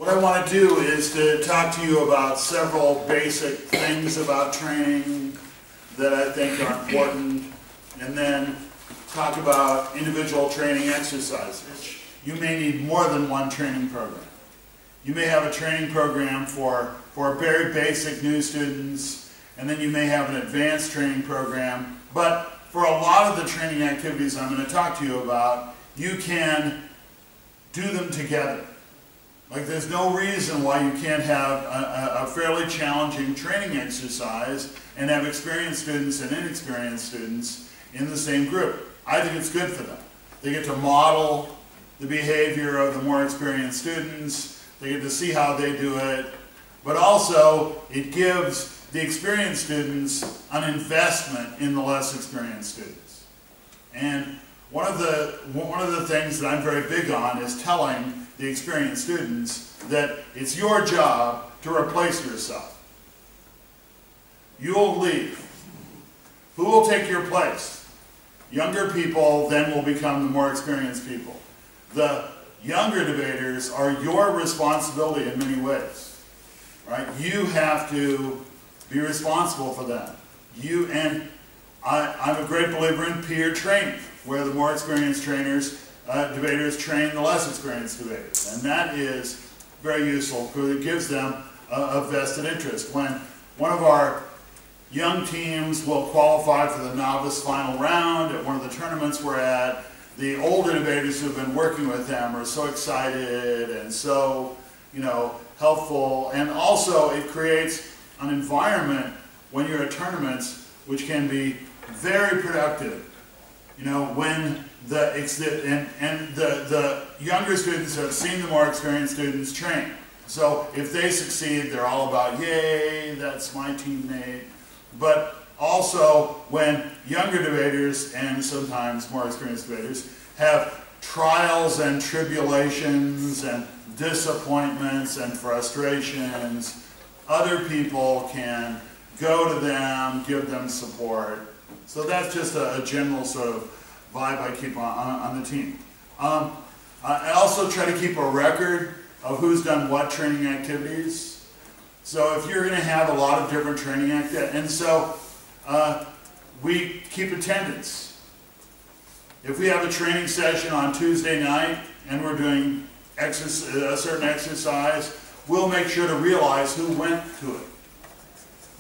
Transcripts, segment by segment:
What I want to do is to talk to you about several basic things about training that I think are important, and then talk about individual training exercises. You may need more than one training program. You may have a training program for very basic new students, and then you may have an advanced training program. But for a lot of the training activities I'm going to talk to you about, you can do them together. Like, there's no reason why you can't have a fairly challenging training exercise and have experienced students and inexperienced students in the same group. I think it's good for them. They get to model the behavior of the more experienced students. They get to see how they do it. But also, it gives the experienced students an investment in the less experienced students. And one of the things that I'm very big on is telling the experienced students that it's your job to replace yourself. You'll leave. Who will take your place? Younger people then will become the more experienced people. The younger debaters are your responsibility in many ways, right? You have to be responsible for them. I'm a great believer in peer training, where the more experienced debaters train the less experienced debaters. And that is very useful because it gives them a vested interest. When one of our young teams will qualify for the novice final round at one of the tournaments we're at, the older debaters who've been working with them are so excited and so, helpful. And also it creates an environment when you're at tournaments which can be very productive. When the younger students have seen the more experienced students train. So if they succeed, they're all about, yay, that's my teammate. But also when younger debaters, and sometimes more experienced debaters, have trials and tribulations and disappointments and frustrations, other people can go to them, give them support. So that's just a general sort of vibe I keep on the team. I also try to keep a record of who's done what training activities. So if you're going to have a lot of different training activities, and so we keep attendance. If we have a training session on Tuesday night and we're doing a certain exercise, we'll make sure to realize who went to it,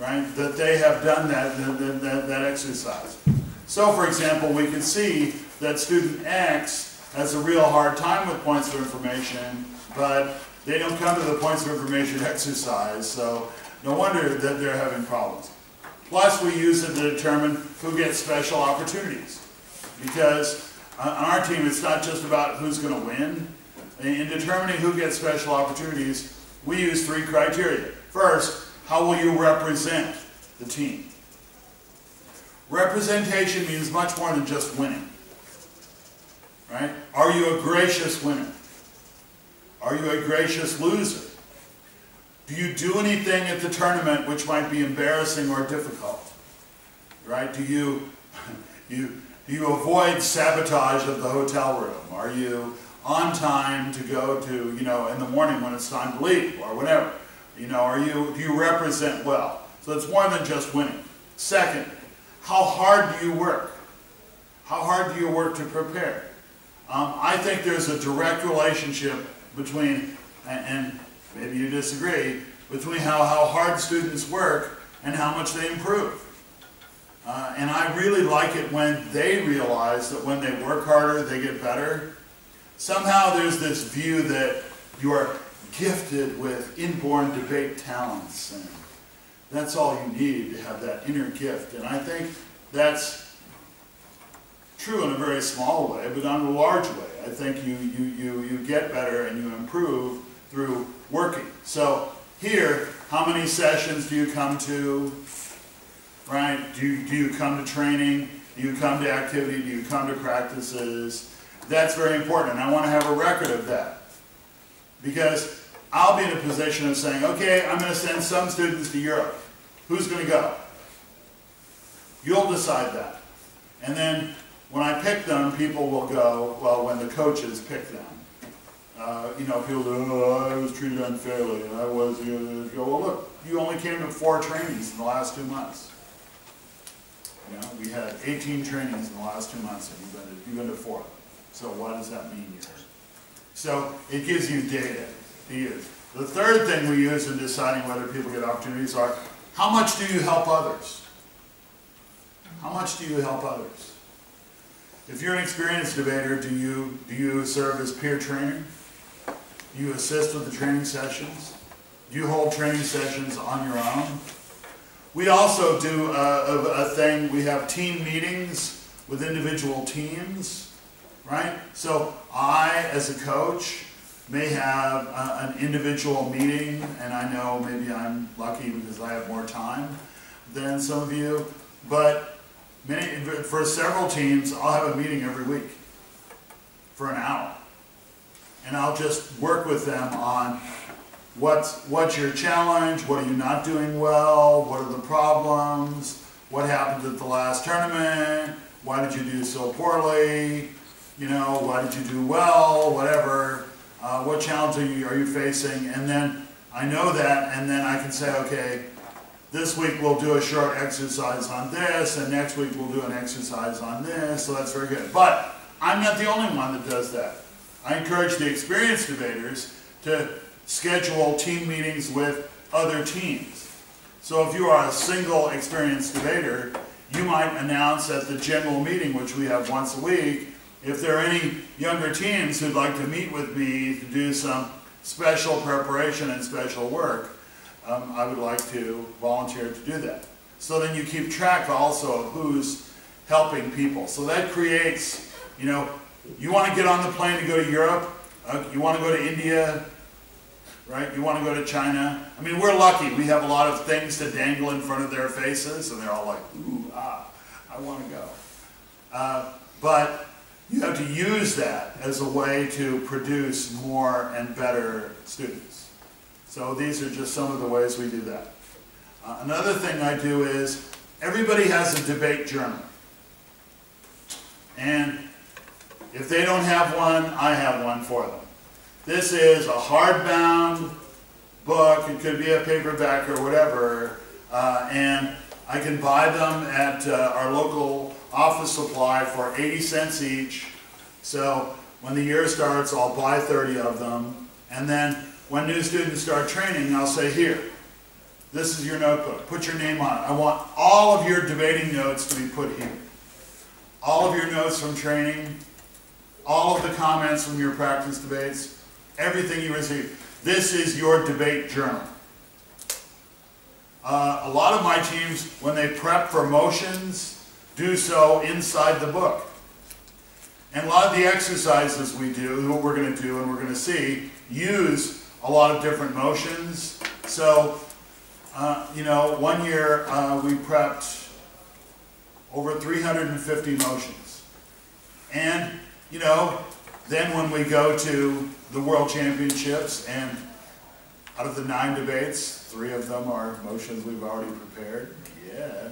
right? That they have done that exercise. So, for example, we can see that student X has a real hard time with points of information, but they don't come to the points of information exercise, so no wonder that they're having problems. Plus, we use it to determine who gets special opportunities. Because on our team, it's not just about who's going to win. In determining who gets special opportunities, we use 3 criteria. First, how will you represent the team? Representation means much more than just winning, right? Are you a gracious winner? Are you a gracious loser? Do you do anything at the tournament which might be embarrassing or difficult, right? Do you avoid sabotage of the hotel room? Are you on time to go to, in the morning when it's time to leave or whatever? Do you represent well? So it's more than just winning. Second, how hard do you work? How hard do you work to prepare? I think there's a direct relationship between, and maybe you disagree, between how hard students work and how much they improve. And I really like it when they realize that when they work harder, they get better. Somehow there's this view that you are gifted with inborn debate talents, and that's all you need to have that inner gift. And I think that's true in a very small way, but in a large way. I think you get better and you improve through working. So here, how many sessions do you come to? Right? Do you come to training? Do you come to activity? Do you come to practices? That's very important, and I want to have a record of that. Because I'll be in a position of saying, okay, I'm going to send some students to Europe. Who's going to go? You'll decide that. And then when I pick them, people will go, well, when the coaches pick them. You know, people go, oh, I was treated unfairly, and I was, you go, well look, you only came to 4 trainings in the last 2 months. You know, we had 18 trainings in the last 2 months, and you've been to 4. So what does that mean here? So it gives you data to use. The third thing we use in deciding whether people get opportunities are, how much do you help others? How much do you help others? If you're an experienced debater, do you serve as peer trainer? Do you assist with the training sessions? Do you hold training sessions on your own? We also do a thing, we have team meetings with individual teams, right? So I, as a coach, may have an individual meeting, and I know maybe I'm lucky because I have more time than some of you, but for several teams, I'll have a meeting every week for an hour. And I'll just work with them on what's your challenge, what are you not doing well, what are the problems, what happened at the last tournament, why did you do so poorly, you know, why did you do well, whatever, what challenge are you facing, and then I know that, and then I can say, okay, this week we'll do a short exercise on this, and next week we'll do an exercise on this, so that's very good. But I'm not the only one that does that. I encourage the experienced debaters to schedule team meetings with other teams. So if you are a single experienced debater, you might announce at the general meeting, which we have once a week, if there are any younger teams who'd like to meet with me to do some special preparation and special work, I would like to volunteer to do that. So then you keep track also of who's helping people. So that creates, you know, you want to get on the plane to go to Europe, you want to go to India, right? You want to go to China. I mean, we're lucky. We have a lot of things to dangle in front of their faces, and they're all like, ooh, ah, I want to go. But you have to use that as a way to produce more and better students. So these are just some of the ways we do that. Another thing I do is, everybody has a debate journal. And if they don't have one, I have one for them. This is a hardbound book, it could be a paperback or whatever, and I can buy them at our local office supply for 80 cents each. So when the year starts, I'll buy 30 of them, and then when new students start training, I'll say, here, this is your notebook, put your name on it. I want all of your debating notes to be put here. All of your notes from training, all of the comments from your practice debates, everything you receive. This is your debate journal. A lot of my teams, when they prep for motions, do so inside the book. And a lot of the exercises we do, what we're going to do and we're going to see, use a lot of different motions. So, you know, one year we prepped over 350 motions. And, you know, then when we go to the World Championships, and out of the 9 debates, 3 of them are motions we've already prepared. Yeah,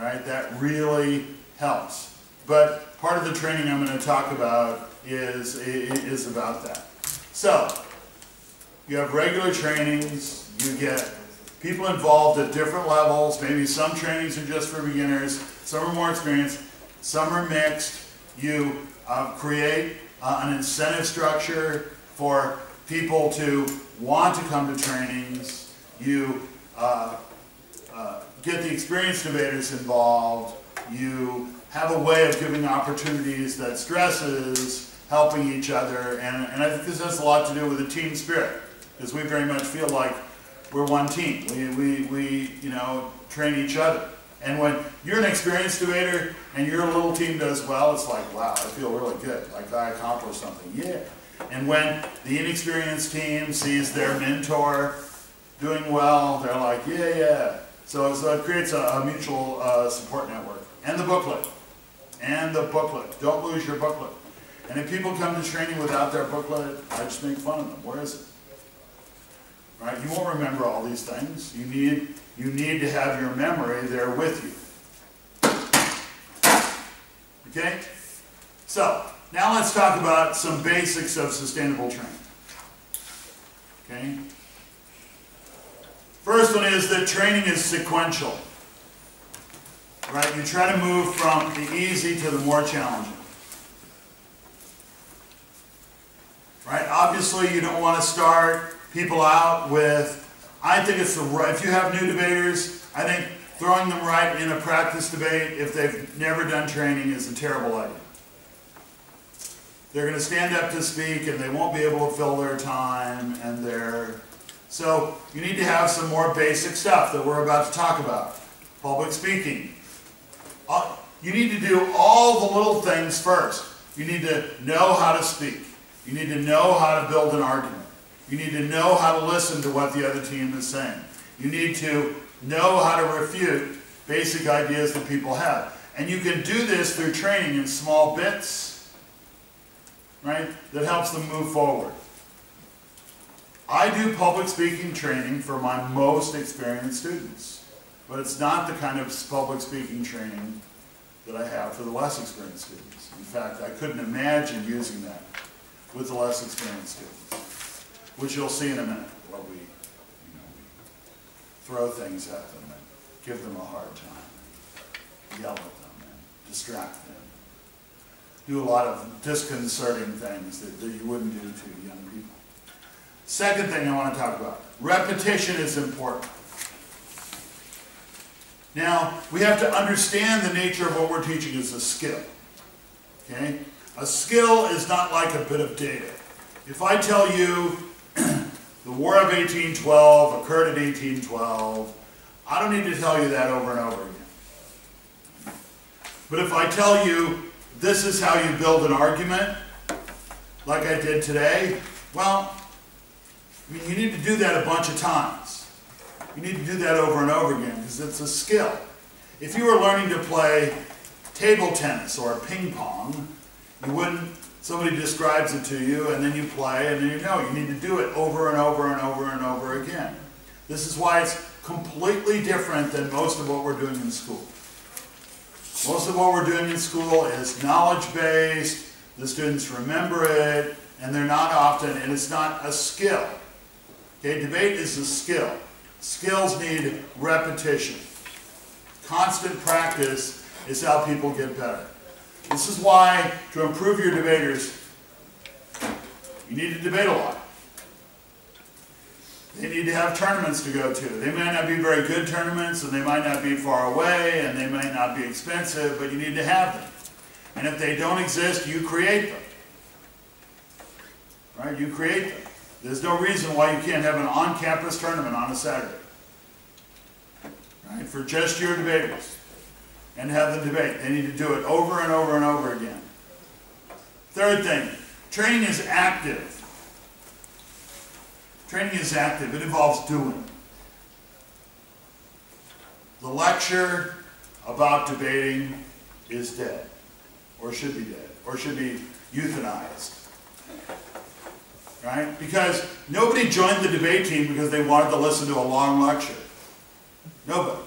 right? That really helps. But part of the training I'm going to talk about is about that. So, you have regular trainings, you get people involved at different levels, maybe some trainings are just for beginners, some are more experienced, some are mixed. You create an incentive structure for people to want to come to trainings. You get the experienced debaters involved. You have a way of giving opportunities that stresses helping each other, and I think this has a lot to do with the team spirit, because we very much feel like we're one team. We you know, train each other. And when you're an experienced debater and your little team does well, it's like, wow, I feel really good, like I accomplished something, yeah. And when the inexperienced team sees their mentor doing well, they're like, yeah, yeah. So it creates a mutual support network. And the booklet. And the booklet. Don't lose your booklet. And if people come to training without their booklet, I just make fun of them. Where is it? Right? You won't remember all these things. You need to have your memory there with you. Okay? So, Now let's talk about some basics of sustainable training. Okay? First one is that training is sequential. Right? You try to move from the easy to the more challenging. Right? Obviously, you don't want to start people out with, I think it's the right, if you have new debaters, I think throwing them right in a practice debate if they've never done training is a terrible idea. They're going to stand up to speak and they won't be able to fill their time and so you need to have some more basic stuff that we're about to talk about. Public speaking. You need to do all the little things first. You need to know how to speak. You need to know how to build an argument. You need to know how to listen to what the other team is saying. You need to know how to refute basic ideas that people have. And you can do this through training in small bits, right, that helps them move forward. I do public speaking training for my most experienced students, but it's not the kind of public speaking training that I have for the less experienced students. In fact, I couldn't imagine using that with the less experienced students, which you'll see in a minute, where we throw things at them and give them a hard time, yell at them and distract them, do a lot of disconcerting things that you wouldn't do to young people. Second thing I want to talk about, repetition is important. Now, we have to understand the nature of what we're teaching as a skill. Okay? A skill is not like a bit of data. If I tell you the War of 1812 occurred in 1812, I don't need to tell you that over and over again. But if I tell you this is how you build an argument, like I did today, well, I mean, you need to do that a bunch of times. You need to do that over and over again because it's a skill. If you were learning to play table tennis or ping pong, you wouldn't, somebody describes it to you and then you play and then you know. You need to do it over and over and over and over again. This is why it's completely different than most of what we're doing in school. Most of what we're doing in school is knowledge-based, the students remember it, and they're not often, and it's not a skill. Okay, debate is a skill. Skills need repetition. Constant practice is how people get better. This is why, to improve your debaters, you need to debate a lot. They need to have tournaments to go to. They might not be very good tournaments, and they might not be far away, and they might not be expensive, but you need to have them. And if they don't exist, you create them. Right? You create them. There's no reason why you can't have an on-campus tournament on a Saturday. Right? For just your debaters. And have them debate. They need to do it over and over and over again. Third thing, training is active. Training is active. It involves doing. The lecture about debating is dead. Or should be dead. Or should be euthanized. Right? Because nobody joined the debate team because they wanted to listen to a long lecture. Nobody.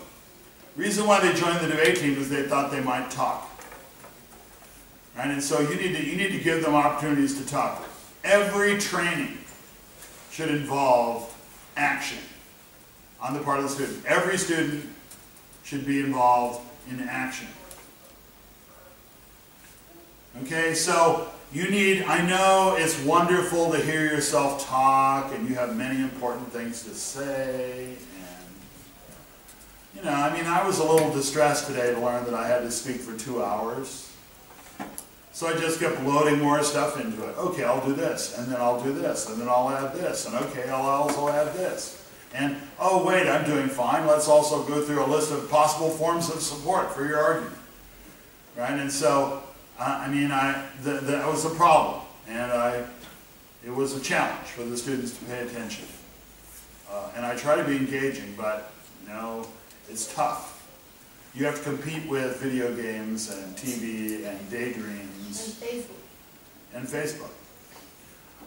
The reason why they joined the debate team is they thought they might talk. Right? And so you need to give them opportunities to talk. Every training should involve action on the part of the student. Every student should be involved in action. Okay, so you need, I know it's wonderful to hear yourself talk and you have many important things to say. And, I mean, I was a little distressed today to learn that I had to speak for 2 hours. So I just kept loading more stuff into it. Okay, I'll do this, and then I'll do this, and then I'll add this, and okay, I'll also add this. And, oh wait, I'm doing fine. Let's also go through a list of possible forms of support for your argument. Right? And so, I mean, that was a problem. And it was a challenge for the students to pay attention. And I try to be engaging, but, it's tough. You have to compete with video games and TV and daydreams. And Facebook.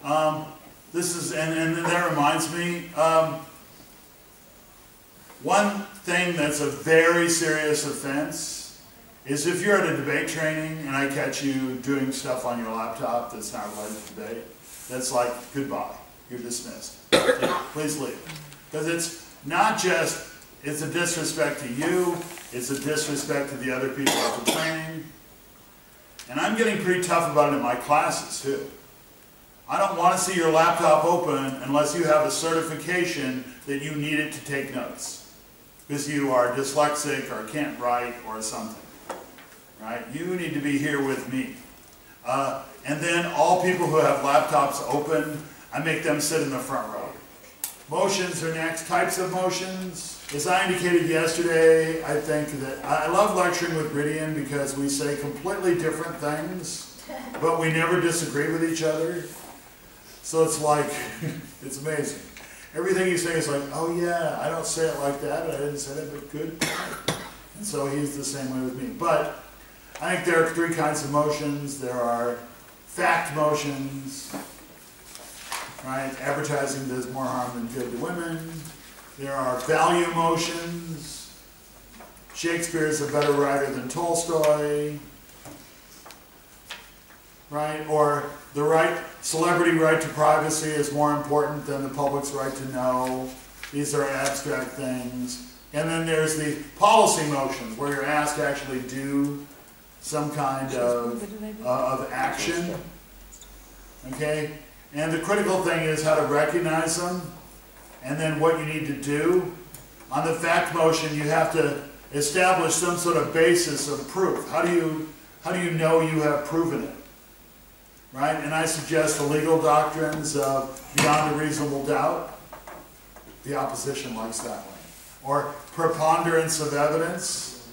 And that reminds me, one thing that's a very serious offense is if you're at a debate training and I catch you doing stuff on your laptop that's not related to debate, that's like, goodbye, you're dismissed. Please leave. Because it's not just, it's a disrespect to you, it's a disrespect to the other people at the training. And I'm getting pretty tough about it in my classes too. I don't want to see your laptop open unless you have a certification that you need it to take notes. Because you are dyslexic or can't write or something. Right? You need to be here with me. And then all people who have laptops open, I make them sit in the front row. Motions are next. Types of motions. As I indicated yesterday, I think that I love lecturing with Bridian because we say completely different things, but we never disagree with each other. So it's like, it's amazing. Everything you say is like, oh yeah, I don't say it like that, I didn't say that, but good. And so he's the same way with me. But I think there are three kinds of motions. There are fact motions, right? Advertising does more harm than good to women. There are value motions. Shakespeare is a better writer than Tolstoy, right? Or the celebrity right to privacy is more important than the public's right to know. These are abstract things. And then there's the policy motions, where you're asked to actually do some kind of action. Okay? And the critical thing is how to recognize them, and then what you need to do. On the fact motion, you have to establish some sort of basis of proof. How do you know you have proven it? Right? And I suggest the legal doctrines of beyond a reasonable doubt. The opposition likes that one. Or preponderance of evidence.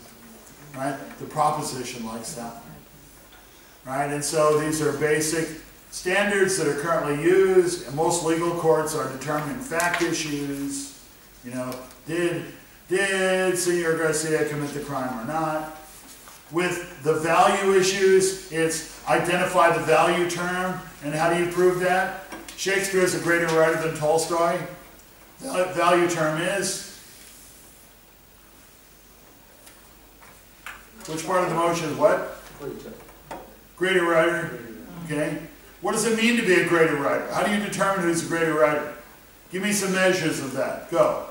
Right? The proposition likes that one. Right? And so these are basic standards that are currently used, and most legal courts are determining fact issues. You know, did Senor Garcia commit the crime or not? With the value issues, it's identify the value term, and how do you prove that? Shakespeare is a greater writer than Tolstoy. The value term is? Which part of the motion is what? Greater writer. Okay. What does it mean to be a greater writer? How do you determine who's a greater writer? Give me some measures of that. Go.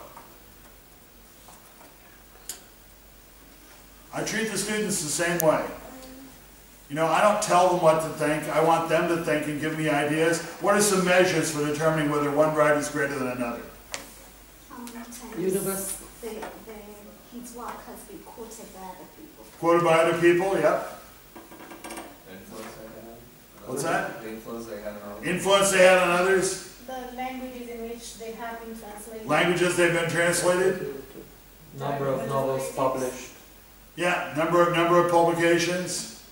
I treat the students the same way. You know, I don't tell them what to think. I want them to think and give me ideas. What are some measures for determining whether one writer is greater than another? Universe. His work has been quoted by other people. Quoted by other people, yep. What's that? The influence they had on others. Influence they had on others. The languages in which they have been translated. Languages they've been translated. Number of novels published. Yeah, number of publications.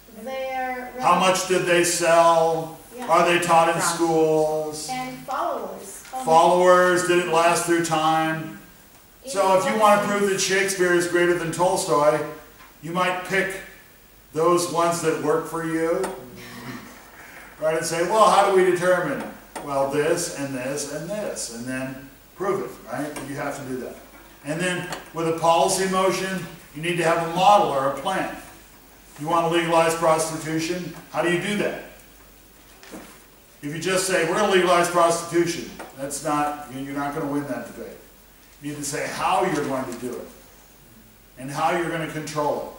How How much did they sell? Yeah. Are they taught in schools? And followers. Followers, did it last through time? So if you want to prove that Shakespeare is greater than Tolstoy, you might pick those ones that work for you. Right, and say, well, how do we determine? Well, this and this and this, and then prove it, right? You have to do that. And then with a policy motion, you need to have a model or a plan. You want to legalize prostitution? How do you do that? If you just say, we're going to legalize prostitution, that's not, you're not going to win that debate. You need to say how you're going to do it and how you're going to control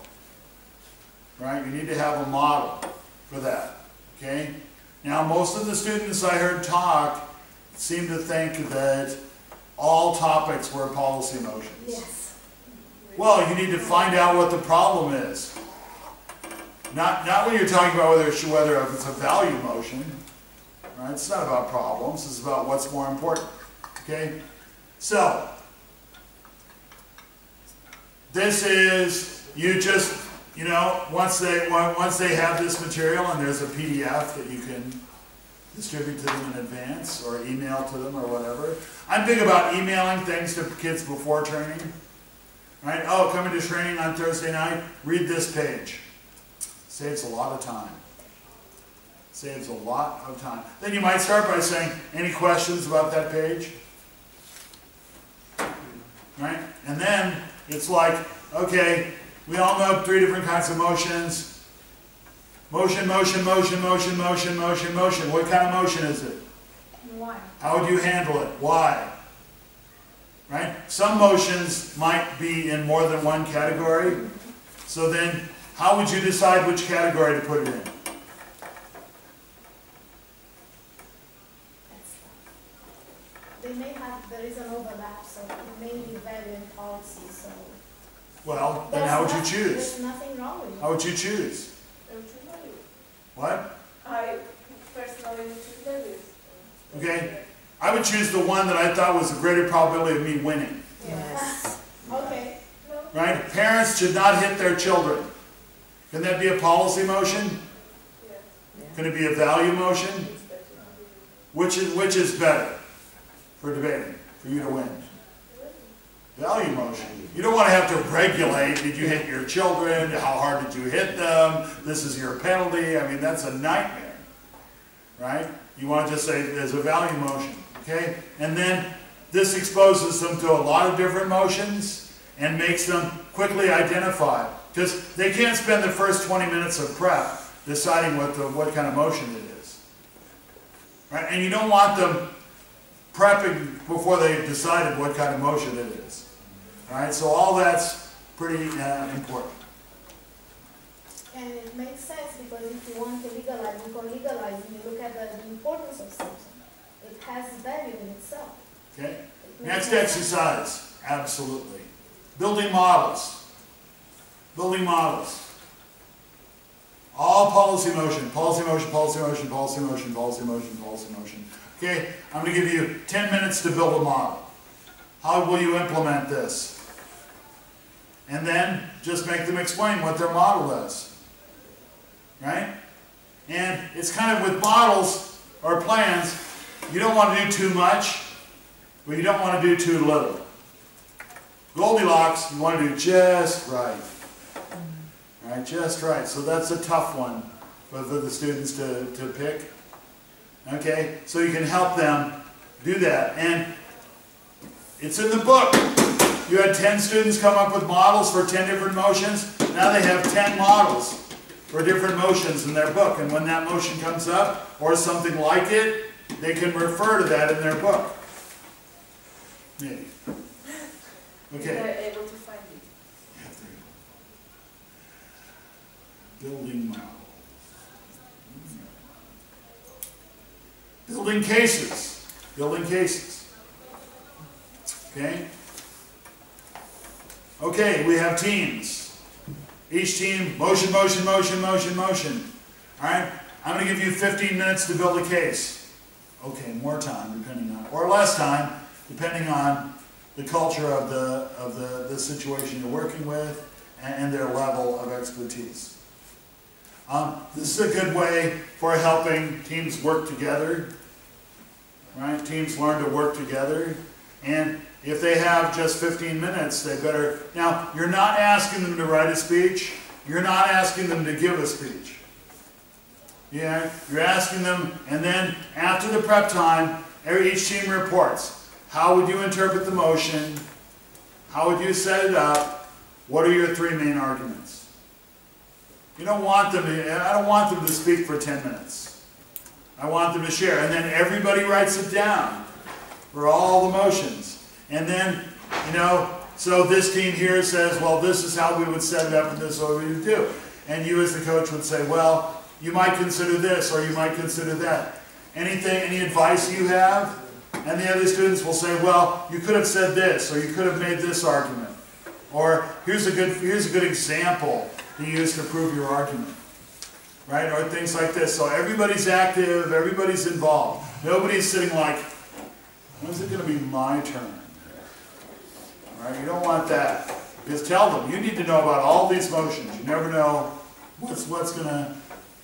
it. Right? You need to have a model for that. Okay? Now, most of the students I heard talk seem to think that all topics were policy motions. Yes. Well, you need to find out what the problem is. Not when you're talking about whether it's a value motion. Right? It's not about problems. It's about what's more important. Okay? So, this is, you just, you know, once they have this material, and there's a PDF that you can distribute to them in advance or email to them or whatever. I'm big about emailing things to kids before training. Right? Oh, coming to training on Thursday night, read this page. Saves a lot of time. Saves a lot of time. Then you might start by saying, any questions about that page? Right? And then it's like, okay, we all know 3 different kinds of motions. Motion, motion, motion, motion, motion, motion, motion. What kind of motion is it? Why? How would you handle it? Why? Right? Some motions might be in more than one category. So then, how would you decide which category to put it in? There is an overlap, so it may be value and policy, so. Well, then how would you choose? There's nothing wrong with it. How would you choose? What? I personally would choose values. Okay. I would choose the one that I thought was a greater probability of me winning. Yes. Okay. Right? Parents should not hit their children. Can that be a policy motion? Yeah. Can it be a value motion? Which is better for debating, for you to win? Value motion. You don't want to have to regulate, did you hit your children? How hard did you hit them? This is your penalty. I mean, that's a nightmare. Right? You want to just say there's a value motion. Okay? And then this exposes them to a lot of different motions and makes them quickly identify. Because they can't spend the first 20 minutes of prep deciding what kind of motion it is. Right? And you don't want them prepping before they've decided what kind of motion it is. All right? So all that's pretty important. And it makes sense because if you want to legalize, you can legalize and you look at the importance of something. It has value in itself. Okay? Next exercise. Absolutely. Building models. Building models. All policy motion. Policy motion, policy motion, policy motion, policy motion, policy motion. Okay? I'm going to give you 10 minutes to build a model. How will you implement this? And then just make them explain what their model is. Right? And it's kind of with models or plans, you don't want to do too much, but you don't want to do too little. Goldilocks, you want to do just right. Right? Just right. So that's a tough one for the students to pick. Okay? So you can help them do that. And it's in the book. You had 10 students come up with models for 10 different motions. Now they have 10 models for different motions in their book. And when that motion comes up, or something like it, they can refer to that in their book. Maybe. Okay. They're able to find it. Yeah, building models. Building cases. Building cases. Okay? Okay, we have teams. Each team, motion, motion, motion, motion, motion. Alright? I'm going to give you 15 minutes to build a case. Okay, more time, depending on, or less time, depending on the culture of the situation you're working with and their level of expertise. This is a good way for helping teams work together. Right? Teams learn to work together. And if they have just 15 minutes, they better... Now, you're not asking them to write a speech. You're not asking them to give a speech. Yeah, you're asking them, and then after the prep time, each team reports. How would you interpret the motion? How would you set it up? What are your 3 main arguments? You don't want them to... I don't want them to speak for 10 minutes. I want them to share. And then everybody writes it down for all the motions. And then, you know, so this team here says, well, this is how we would set it up and this is what we would do. And you as the coach would say, well, you might consider this or you might consider that. Any advice you have? And the other students will say, well, you could have said this or you could have made this argument. Or here's a good example to use to prove your argument. Right? Or things like this. So everybody's active, everybody's involved. Nobody's sitting like, when's it going to be my turn? Right? You don't want that. Just tell them, you need to know about all these motions. You never know what's going to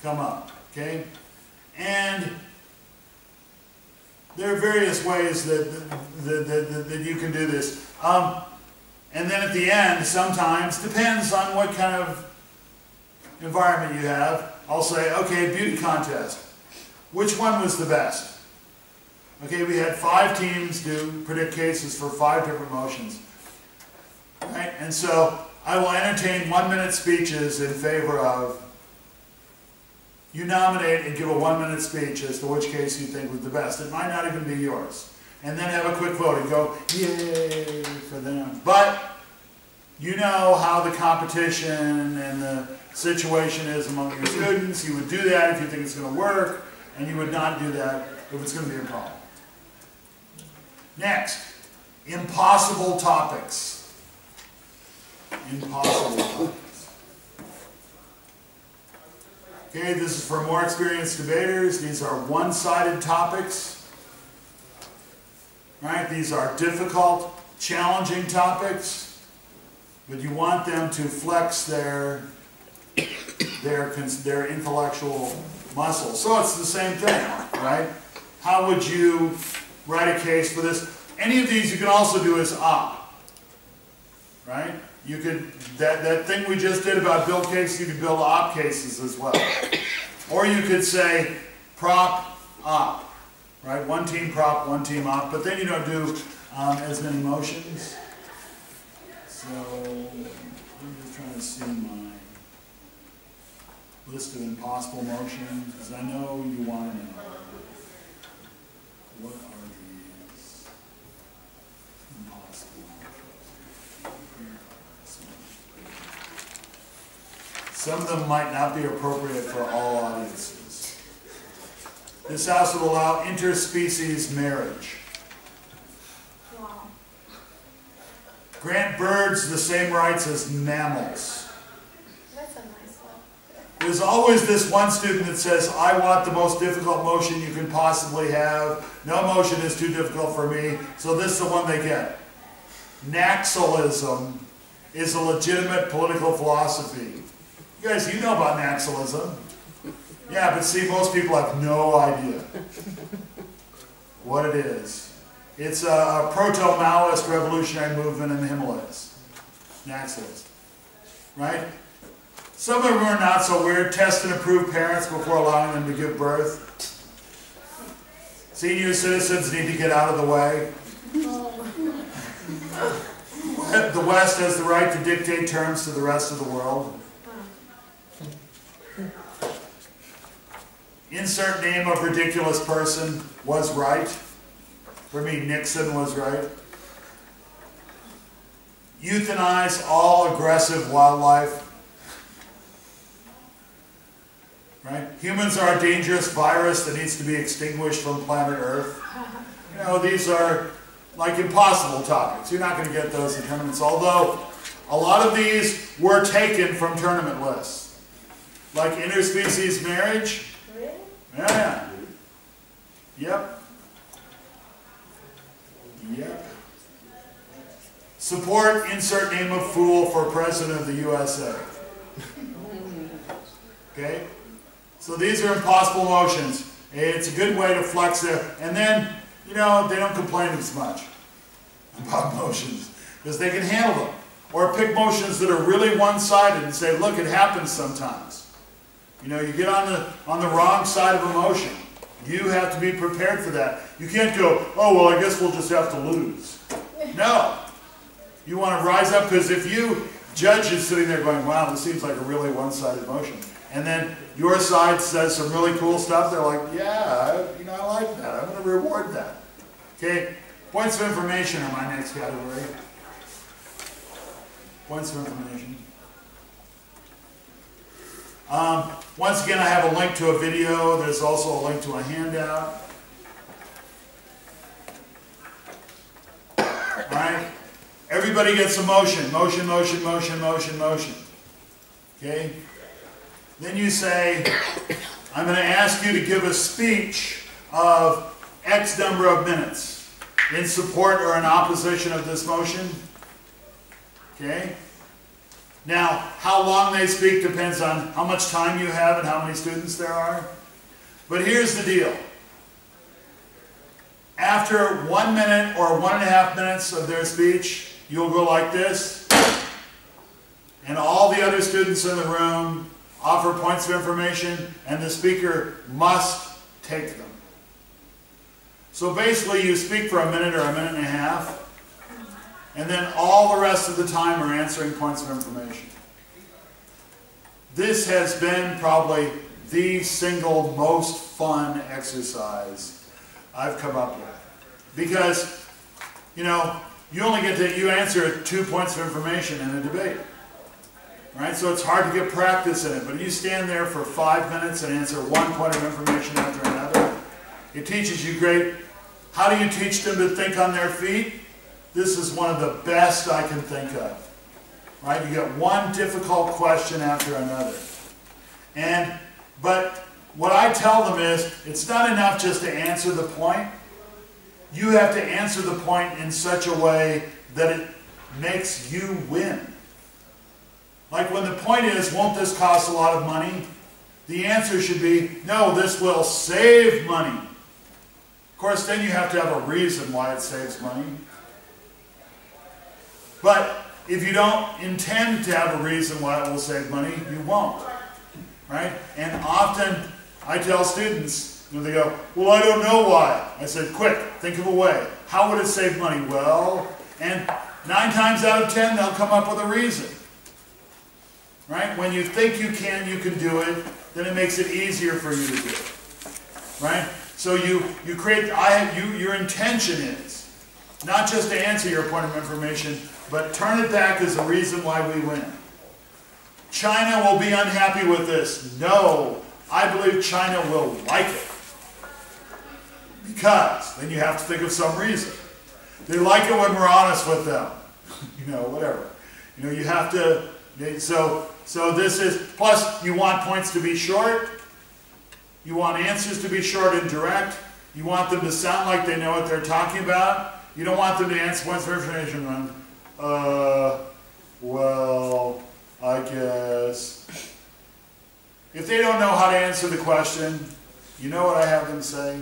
come up. Okay? And there are various ways that you can do this. And then at the end, sometimes, depends on what kind of environment you have, I'll say, okay, beauty contest. Which one was the best? Okay, we had 5 teams predict cases for 5 different motions. Right? And so I will entertain 1-minute speeches in favor of. You nominate and give a 1-minute speech as to which case you think was the best. It might not even be yours. And then have a quick vote and go, yay for them. But you know how the competition and the situation is among your students. You would do that if you think it's going to work, and you would not do that if it's going to be a problem. Next, impossible topics. Impossible topics. Okay, this is for more experienced debaters. These are one-sided topics. Right? These are difficult, challenging topics, but you want them to flex their intellectual muscles. So it's the same thing, right? How would you write a case for this? Any of these you can also do as op, right? You could, that thing we just did about build cases, you could build op cases as well. Or you could say prop op, right? One team prop, one team op, but then you don't do as many motions. So I'm just trying to see my list of impossible motions, because I know you want to know. What are these impossible motions? Some of them might not be appropriate for all audiences. This house will allow interspecies marriage. Wow. Grant birds the same rights as mammals. That's a nice one. There's always this one student that says, I want the most difficult motion you can possibly have. No motion is too difficult for me, so this is the one they get. Naxalism is a legitimate political philosophy. You guys, you know about Naxalism. Yeah, but see, most people have no idea what it is. It's a proto-Maoist revolutionary movement in the Himalayas. Naxalism. Right? Some of them are not so weird. Test and approve parents before allowing them to give birth. Senior citizens need to get out of the way. The West has the right to dictate terms to the rest of the world. Insert name of ridiculous person was right. For me, Nixon was right. Euthanize all aggressive wildlife. Right? Humans are a dangerous virus that needs to be extinguished from planet Earth. You know, these are like impossible topics. You're not going to get those in tournaments, although a lot of these were taken from tournament lists. Like interspecies marriage. Really? Yeah. Yep. Yep. Support insert name of fool for President of the USA. Okay? So these are impossible motions. It's a good way to flex it. And then, you know, they don't complain as much about motions because they can handle them. Or pick motions that are really one-sided and say, look, it happens sometimes. You know, you get on the wrong side of a motion. You have to be prepared for that. You can't go, oh, well, I guess we'll just have to lose. No. You want to rise up, because if you, judge is sitting there going, wow, this seems like a really one-sided motion. And then your side says some really cool stuff. They're like, yeah, I like that. I'm going to reward that. Okay? Points of information are my next category. Points of information. Once again, I have a link to a video. There's also a link to a handout. All right? Everybody gets a motion. Motion, motion, motion, motion, motion. Okay? Then you say, I'm going to ask you to give a speech of X number of minutes in support or in opposition of this motion. Okay? Now, how long they speak depends on how much time you have and how many students there are. But here's the deal. After 1 minute or 1.5 minutes of their speech, you'll go like this. And all the other students in the room offer points of information, and the speaker must take them. So basically, you speak for a minute or a minute and a half, and then all the rest of the time are answering points of information. This has been probably the single most fun exercise I've come up with. Because, you know, you only get to, you answer 2 points of information in a debate. Right? So it's hard to get practice in it. But you stand there for 5 minutes and answer 1 point of information after another. It teaches you great. How do you teach them to think on their feet? This is one of the best I can think of. Right? You get one difficult question after another. But what I tell them is, it's not enough just to answer the point. You have to answer the point in such a way that it makes you win. Like when the point is, won't this cost a lot of money? The answer should be, no, this will save money. Of course, then you have to have a reason why it saves money. But if you don't intend to have a reason why it will save money, you won't. Right? And often I tell students, you know, they go, well, I don't know why. I said, quick, think of a way. How would it save money? Well, and 9 times out of 10, they'll come up with a reason. Right? When you think you can do it, then it makes it easier for you to do it. Right? So you create, your intention is not just to answer your point of information, but turn it back as a reason why we win. China will be unhappy with this. No, I believe China will like it. Because then you have to think of some reason. They like it when we're honest with them. You know, whatever. You know, you have to, so this is, plus you want points to be short. You want answers to be short and direct. You want them to sound like they know what they're talking about. You don't want them to answer points of information on, well, I guess. If they don't know how to answer the question, you know what I have them say?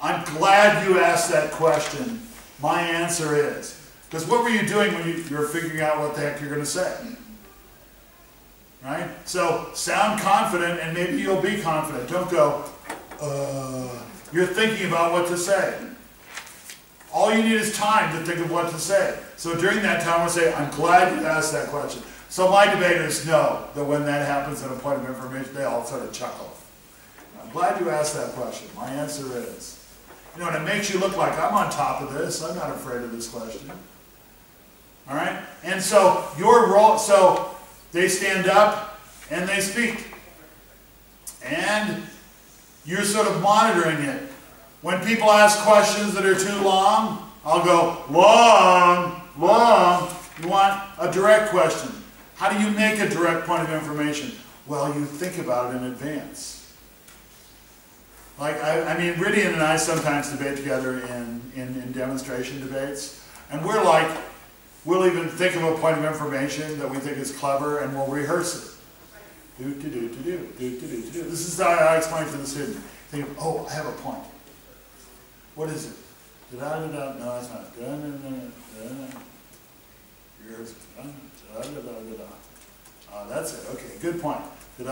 I'm glad you asked that question. My answer is. Because what were you doing when you're figuring out what the heck you're going to say? Right? So sound confident and maybe you'll be confident. Don't go, you're thinking about what to say. All you need is time to think of what to say. So during that time, I'll say, I'm glad you asked that question. So my debaters know that when that happens at a point of information, they all sort of chuckle. I'm glad you asked that question. My answer is. You know, and it makes you look like I'm on top of this. I'm not afraid of this question. All right? And so your role, so they stand up and they speak. And you're sort of monitoring it. When people ask questions that are too long, I'll go, long, long. You want a direct question. How do you make a direct point of information? Well, you think about it in advance. Like, I mean, Rydian and I sometimes debate together in demonstration debates. And we're like, we'll even think of a point of information that we think is clever and we'll rehearse it. Do. This is how I explain to the student. Think, oh, I have a point. What is it? No, that's not. That's it. Okay, good point. They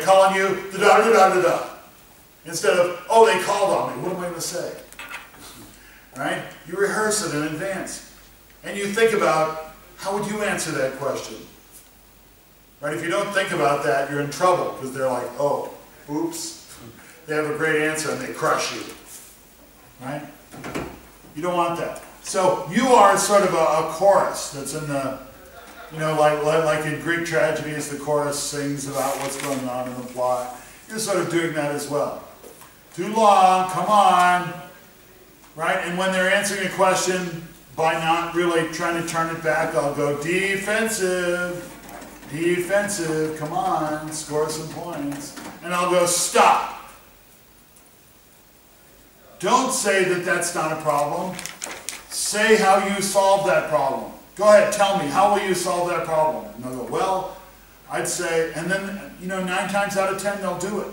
call on you. Instead of, oh, they called on me. What am I going to say? Right? You rehearse it in advance, and you think about how would you answer that question. Right? If you don't think about that, you're in trouble because they're like, oh, oops. They have a great answer and they crush you. Right? You don't want that. So you are sort of a chorus that's in the, you know, like in Greek tragedies, the chorus sings about what's going on in the plot. You're sort of doing that as well. Too long, come on. Right? And when they're answering a question, by not really trying to turn it back, I'll go defensive. Defensive, come on, score some points. And I'll go, stop. Don't say that that's not a problem. Say how you solve that problem. Go ahead, tell me, how will you solve that problem? And they'll go, well, I'd say, and then, you know, 9 times out of 10, they'll do it.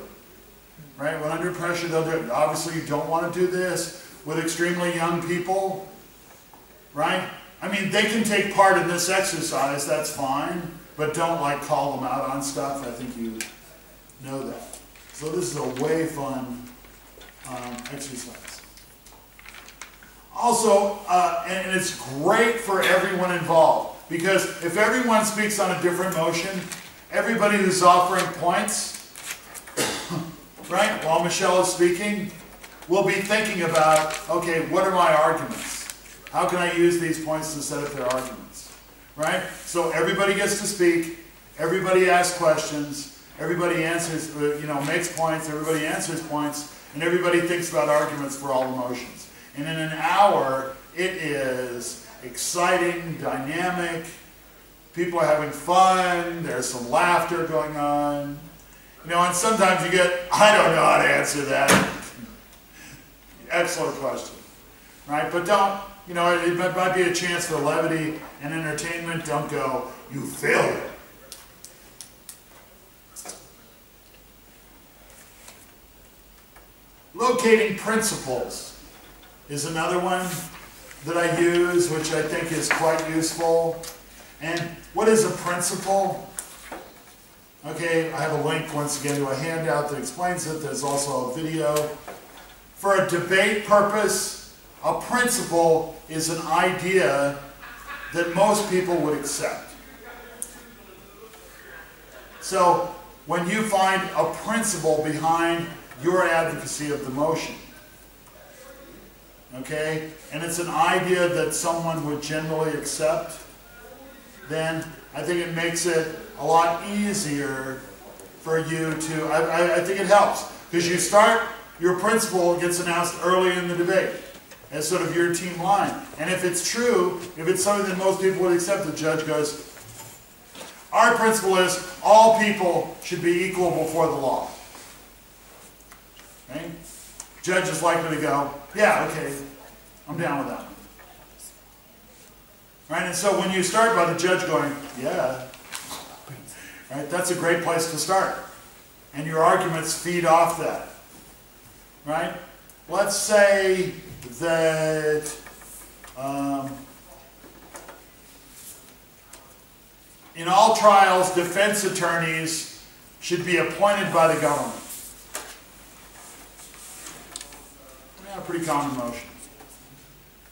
Right? When under pressure, they'll do it. Obviously, you don't want to do this with extremely young people. Right? I mean, they can take part in this exercise, that's fine. But don't like call them out on stuff. I think you know that. So this is a way fun exercise. Also, and it's great for everyone involved, because if everyone speaks on a different motion, everybody who's offering points, right, while Michelle is speaking, will be thinking about, okay, what are my arguments? How can I use these points to set up their arguments? Right? So everybody gets to speak, everybody asks questions, everybody answers, makes points, everybody answers points, and everybody thinks about arguments for all the motions. And in an hour, it is exciting, dynamic, people are having fun, there's some laughter going on. And sometimes you get, I don't know how to answer that. Excellent question. Right? But don't, it might be a chance for levity and entertainment. Don't go, you failed it. Locating principles is another one that I use, which I think is quite useful. And what is a principle? Okay, I have a link once again to a handout that explains it. There's also a video. For a debate purpose, a principle is an idea that most people would accept. So when you find a principle behind your advocacy of the motion, okay, and it's an idea that someone would generally accept, then I think it makes it a lot easier for you to, I think it helps, because you start, your principle gets announced early in the debate as sort of your team line. And if it's true, if it's something that most people would accept, the judge goes, our principle is all people should be equal before the law. Okay? Judge is likely to go, yeah, okay, I'm down with that one. Right? And so when you start by the judge going, yeah, right, that's a great place to start. And your arguments feed off that. Right? Let's say that in all trials, defense attorneys should be appointed by the government. Yeah, pretty common motion.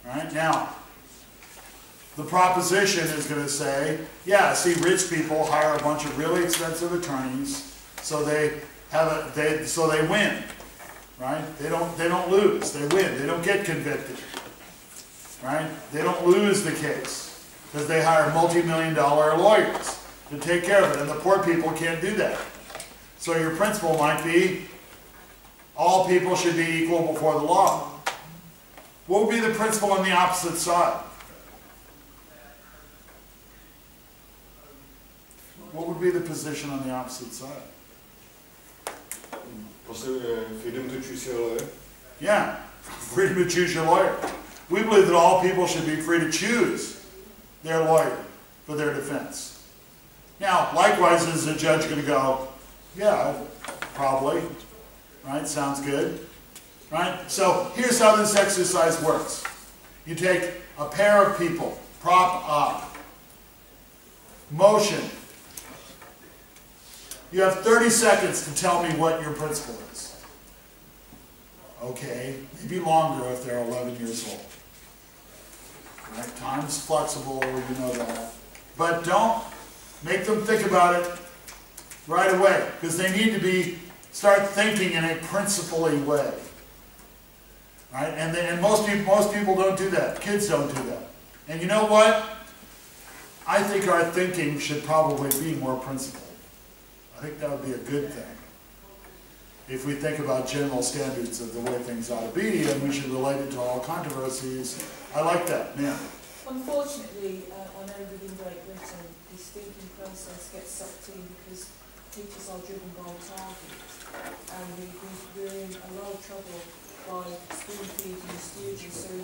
Right? Now, the proposition is going to say, yeah, see, rich people hire a bunch of really expensive attorneys, so they win. Right? They don't lose. They win. They don't get convicted. Right? They don't lose the case because they hire multi-million-dollar lawyers to take care of it, and the poor people can't do that. So your principle might be, all people should be equal before the law. What would be the principle on the opposite side? What would be the position on the opposite side? Freedom to choose your lawyer. Yeah, freedom to choose your lawyer. We believe that all people should be free to choose their lawyer for their defense. Now, likewise, is the judge going to go, yeah, probably, right? Sounds good, right? So here's how this exercise works. You take a pair of people, prop up, motion. You have 30 seconds to tell me what your principle is. Okay, maybe longer if they're 11 years old. Right? Time's flexible, you know that. But don't make them think about it right away, because they need to start thinking in a principle-y way. Right? And most people don't do that. Kids don't do that. And you know what? I think our thinking should probably be more principled. I think that would be a good thing. If we think about general standards of the way things ought to be, and we should relate it to all controversies. I like that, yeah. Unfortunately, I know within Great Britain, this thinking process gets sucked in because teachers are driven by targets. And we're in a lot of trouble by spoon feeding students. So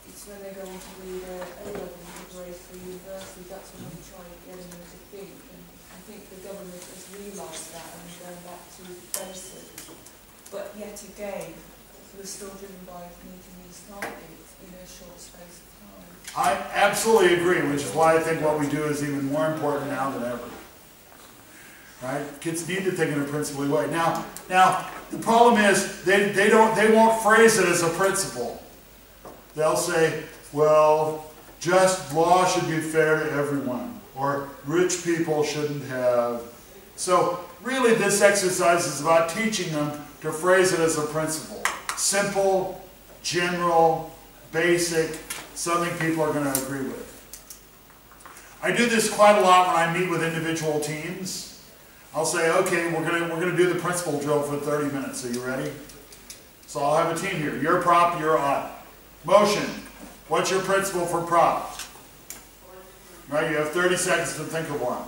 it's when they go on to do their A-level grades for university, that's when we try to get them to think. And I think the government has realised that and is going back to basics. But yet again, we're still driven by meeting these targets in a short space of time. I absolutely agree, which is why I think what we do is even more important now than ever. Right? Kids need to think in a principally way. Now the problem is they won't phrase it as a principle. They'll say, well, just law should be fair to everyone, or rich people shouldn't have. So really this exercise is about teaching them to phrase it as a principle. Simple, general, basic, something people are going to agree with. I do this quite a lot when I meet with individual teams. I'll say, okay, we're gonna do the principle drill for 30 minutes. Are you ready? So I'll have a team here. You're prop, you're odd. Motion. What's your principle for prop? Right, you have 30 seconds to think of one.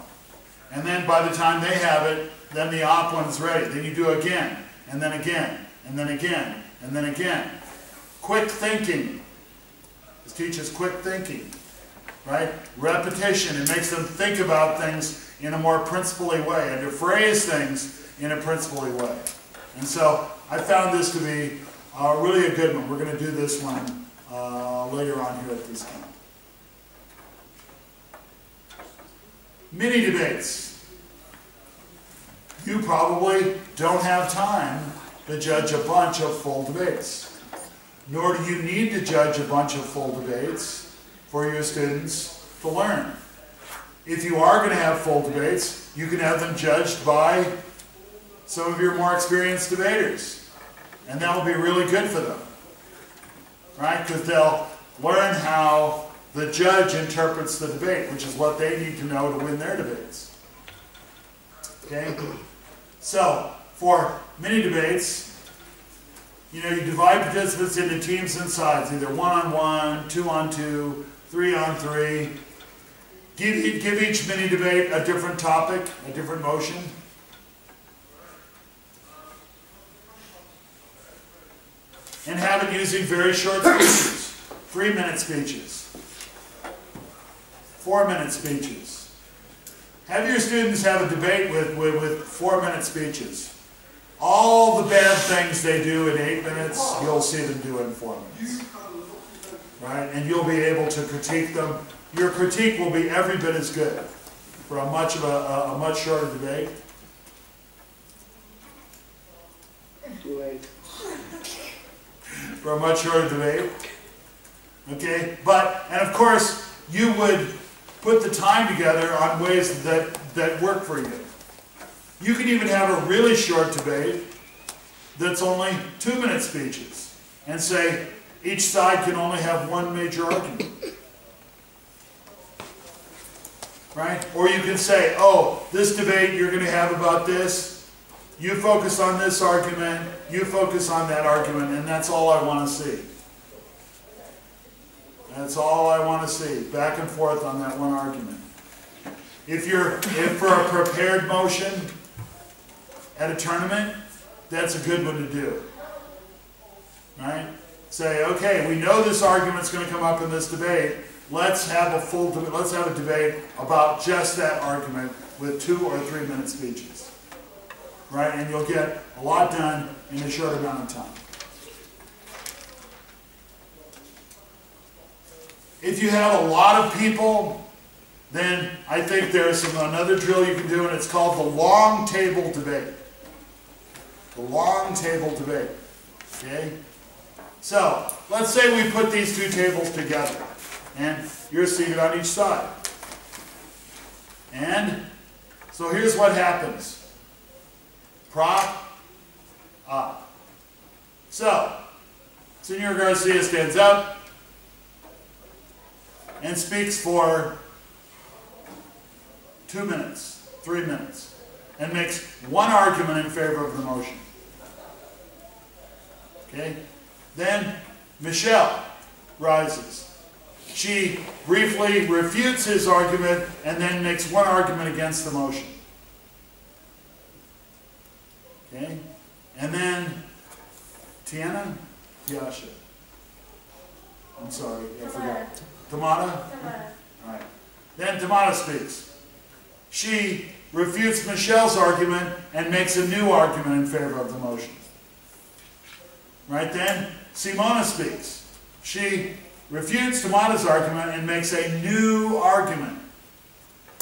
And then by the time they have it, then the op one's ready. Then you do again, and then again, and then again, and then again. Quick thinking. This teaches quick thinking. Right? Repetition. It makes them think about things in a more principally way and to phrase things in a principally way. And so I found this to be really a good one. We're going to do this one later on here at this camp. Mini debates. You probably don't have time to judge a bunch of full debates. Nor do you need to judge a bunch of full debates for your students to learn. If you are going to have full debates, you can have them judged by some of your more experienced debaters. And that will be really good for them. Right? Because they'll learn how the judge interprets the debate, which is what they need to know to win their debates. Okay? So, for mini debates, you divide participants into teams and sides, either 1-on-1, 2-on-2, 3-on-3. Give each mini debate a different topic, a different motion. And have it using very short speeches. 3-minute speeches. 4-minute speeches. Have your students have a debate with 4-minute speeches. All the bad things they do in 8 minutes, you'll see them do in 4 minutes. Right? And you'll be able to critique them. Your critique will be every bit as good for a much shorter debate. For a much shorter debate. Okay? And of course, you would put the time together on ways that work for you. You can even have a really short debate that's only 2-minute speeches and say each side can only have one major argument. Right? Or you can say, oh, this debate you're going to have about this, you focus on this argument, you focus on that argument, and that's all I want to see. That's all I want to see, back and forth on that one argument. If for a prepared motion at a tournament, that's a good one to do. Right? Say, okay, we know this argument's going to come up in this debate. Let's have a debate about just that argument with 2 or 3-minute speeches. Right? And you'll get a lot done in a short amount of time. If you have a lot of people, then I think there's another drill you can do, and it's called the long table debate. The long table debate. Okay? So, let's say we put these two tables together, and you're seated on each side. And so here's what happens. Prop, op. So, Senor Garcia stands up and speaks for 2 minutes, 3 minutes, and makes one argument in favor of the motion. Okay? Then Michelle rises. She briefly refutes his argument and then makes one argument against the motion. Okay? And then Tiana? Yasha. I'm sorry, I forgot. Tamara? All right. Then Tamara speaks. She refutes Michelle's argument and makes a new argument in favor of the motion. Right then, Simona speaks. She refutes Tamara's argument and makes a new argument.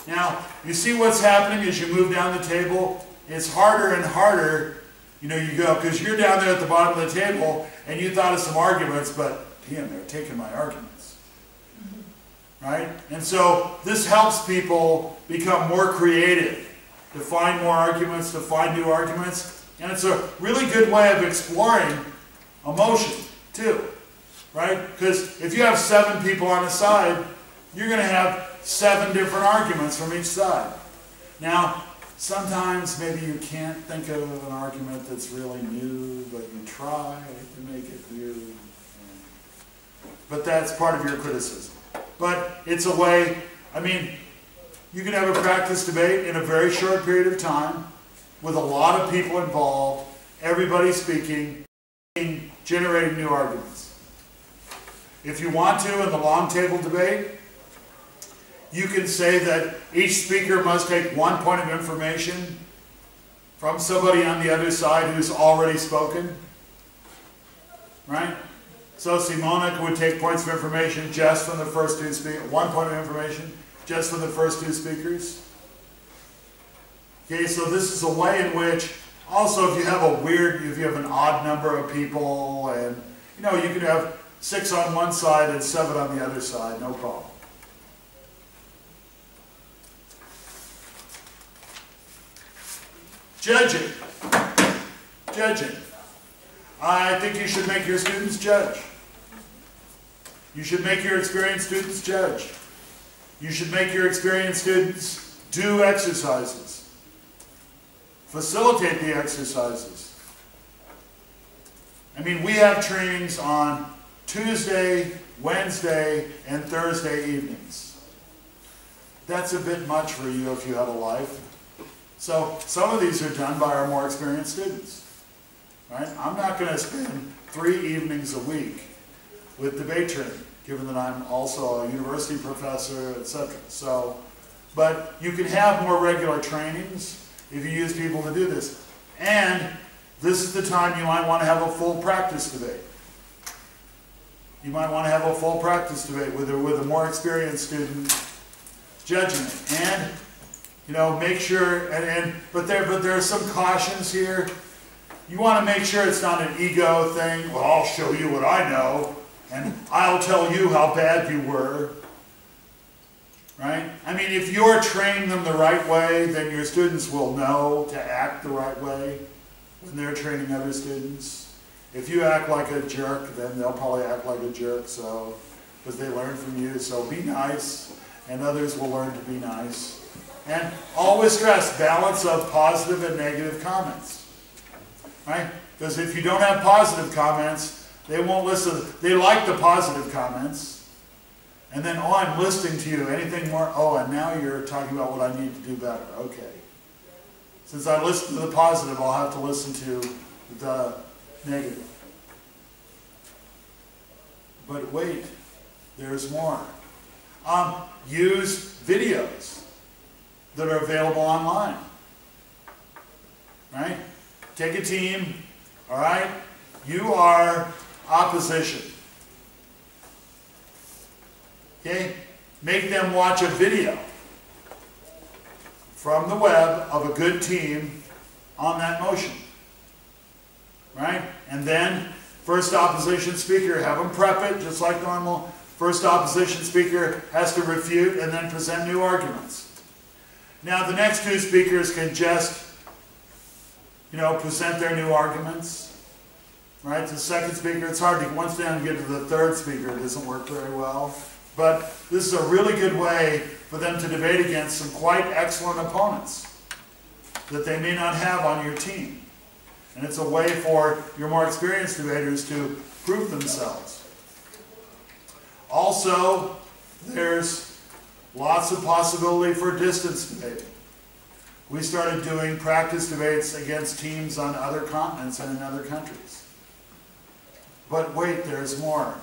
Now, you see what's happening as you move down the table? It's harder and harder, you know, you go, because you're down there at the bottom of the table, and you thought of some arguments, but, damn, they're taking my arguments. Right? And so, this helps people become more creative, to find more arguments, to find new arguments, and it's a really good way of exploring emotion, too. Right? Because if you have 7 people on a side, you're going to have 7 different arguments from each side. Now, sometimes maybe you can't think of an argument that's really new, but you try to make it new. But that's part of your criticism. But it's a way, I mean, you can have a practice debate in a very short period of time with a lot of people involved, everybody speaking, generating new arguments. If you want to, in the long table debate, you can say that each speaker must take 1 point of information from somebody on the other side who's already spoken. Right? So Simona would take points of information just from the first 2 speakers, 1 point of information just from the first 2 speakers. Okay, so this is a way in which, also if you have an odd number of people, and you know, you could have 6 on one side and 7 on the other side, no problem. Judging. Judging. I think you should make your students judge. You should make your experienced students judge. You should make your experienced students do exercises. Facilitate the exercises. I mean, we have trainings on Tuesday, Wednesday, and Thursday evenings. That's a bit much for you if you have a life. So some of these are done by our more experienced students. Right? I'm not going to spend 3 evenings a week with debate training, given that I'm also a university professor, etc. So, but you can have more regular trainings if you use people to do this. And this is the time you might want to have a full practice debate. You might want to have a full practice debate with a more experienced student judging it. And, you know, make sure, but there are some cautions here. You want to make sure it's not an ego thing. Well, I'll show you what I know, and I'll tell you how bad you were. Right? I mean, if you're training them the right way, then your students will know to act the right way when they're training other students. If you act like a jerk, then they'll probably act like a jerk, so, because they learn from you. So be nice, and others will learn to be nice. And always stress balance of positive and negative comments. Right? Because if you don't have positive comments, they won't listen. They like the positive comments. And then, oh, I'm listening to you. Anything more? Oh, and now you're talking about what I need to do better. Okay. Since I listened to the positive, I'll have to listen to the negative. But wait, there's more. Use videos that are available online. Right? Take a team, all right? You are opposition. Okay? Make them watch a video from the web of a good team on that motion. Right? And then, first opposition speaker, have them prep it just like normal. First opposition speaker has to refute and then present new arguments. Now, the next 2 speakers can just present their new arguments, right? The second speaker, it's hard to, once down to get to the third speaker, it doesn't work very well. But this is a really good way for them to debate against some quite excellent opponents that they may not have on your team. And it's a way for your more experienced debaters to prove themselves. Also, there's lots of possibility for distance debating. We started doing practice debates against teams on other continents and in other countries. But wait, there's more.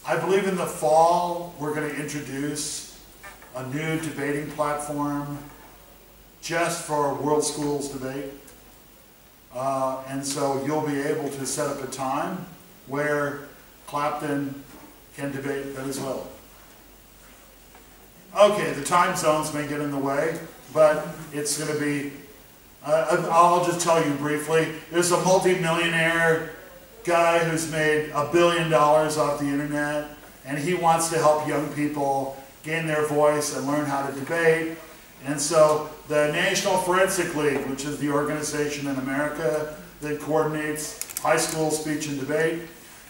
I believe in the fall we're going to introduce a new debating platform just for World Schools debate. And so you'll be able to set up a time where Clapton can debate Venezuela. Okay, the time zones may get in the way, but it's going to be, I'll just tell you briefly. There's a multi-millionaire guy who's made $1 billion off the internet, and he wants to help young people gain their voice and learn how to debate. And so the National Forensic League, which is the organization in America that coordinates high school speech and debate,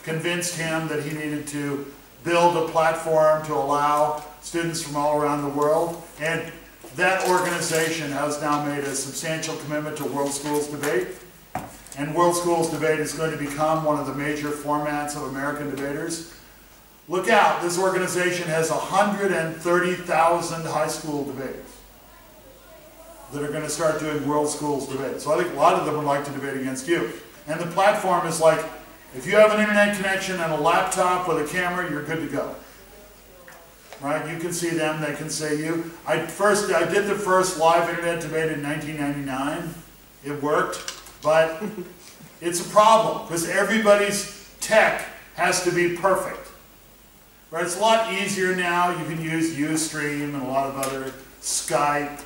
convinced him that he needed to build a platform to allow students from all around the world. And that organization has now made a substantial commitment to World Schools Debate. And World Schools Debate is going to become one of the major formats of American debaters. Look out, this organization has 130,000 high school debaters that are going to start doing World Schools Debate. So I think a lot of them would like to debate against you. And the platform is like, if you have an internet connection and a laptop with a camera, you're good to go. Right? You can see them, they can see you. I did the first live internet debate in 1999. It worked, but it's a problem because everybody's tech has to be perfect. Right? It's a lot easier now. You can use Ustream and a lot of other Skype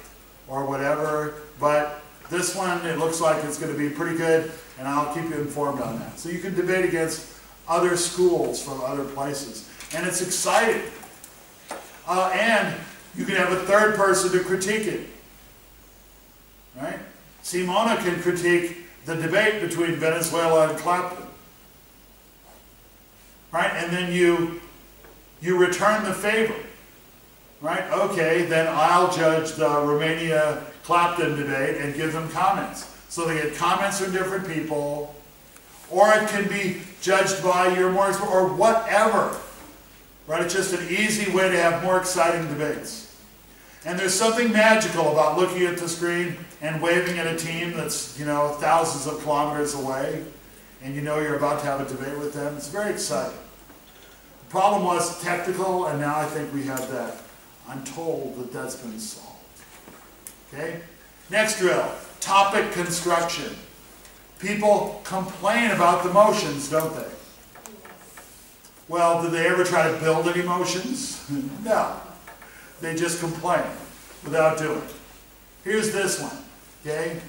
or whatever, but this one, it looks like it's going to be pretty good, and I'll keep you informed on that. So you can debate against other schools from other places, and it's exciting. And you can have a third person to critique it. Right? Simona can critique the debate between Venezuela and Clapton. Right? And then you return the favor. Right? Okay, then I'll judge the Romania-Clapton debate and give them comments. So they get comments from different people, or it can be judged by your more, or whatever. Right? It's just an easy way to have more exciting debates. And there's something magical about looking at the screen and waving at a team that's, you know, thousands of kilometers away, and you know you're about to have a debate with them. It's very exciting. The problem was technical, and now I think we have that. I'm told that that's been solved. Okay? Next drill, topic construction. People complain about the motions, don't they? Well, did they ever try to build any motions? No. They just complain without doing it. Here's this one, okay?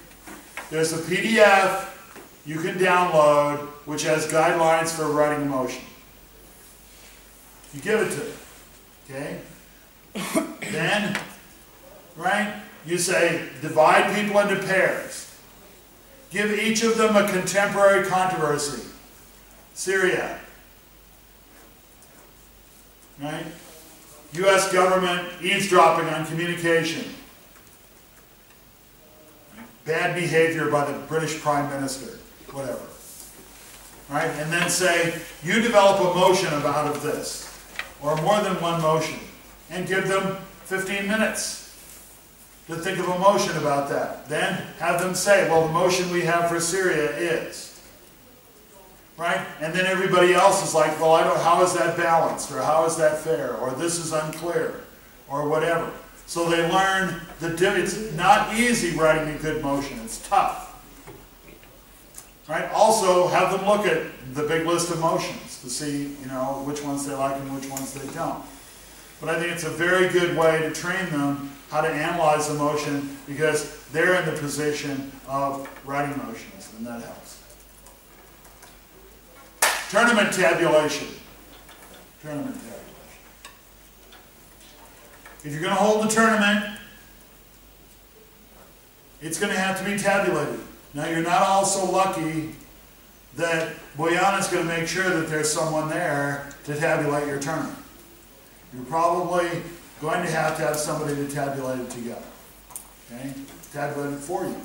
There's a PDF you can download which has guidelines for writing a motion. You give it to them, okay? Then, right, you say, divide people into pairs. Give each of them a contemporary controversy. Syria. Right? U.S. government eavesdropping on communication. Bad behavior by the British Prime Minister. Whatever. Right? And then say, you develop a motion out of this. Or more than one motion. And give them 15 minutes to think of a motion about that. Then have them say, well, the motion we have for Syria is. Right? And then everybody else is like, well, how is that balanced? Or how is that fair? Or this is unclear. Or whatever. So they learn it's not easy writing a good motion. It's tough. Right? Also, have them look at the big list of motions to see, you know, which ones they like and which ones they don't. But I think it's a very good way to train them how to analyze a motion because they're in the position of writing motions, and that helps. Tournament tabulation. Tournament tabulation. If you're going to hold the tournament, it's going to have to be tabulated. Now, you're not all so lucky that Boyana's going to make sure that there's someone there to tabulate your tournament. You're probably going to have somebody to tabulate it together. Okay? Tabulate it for you.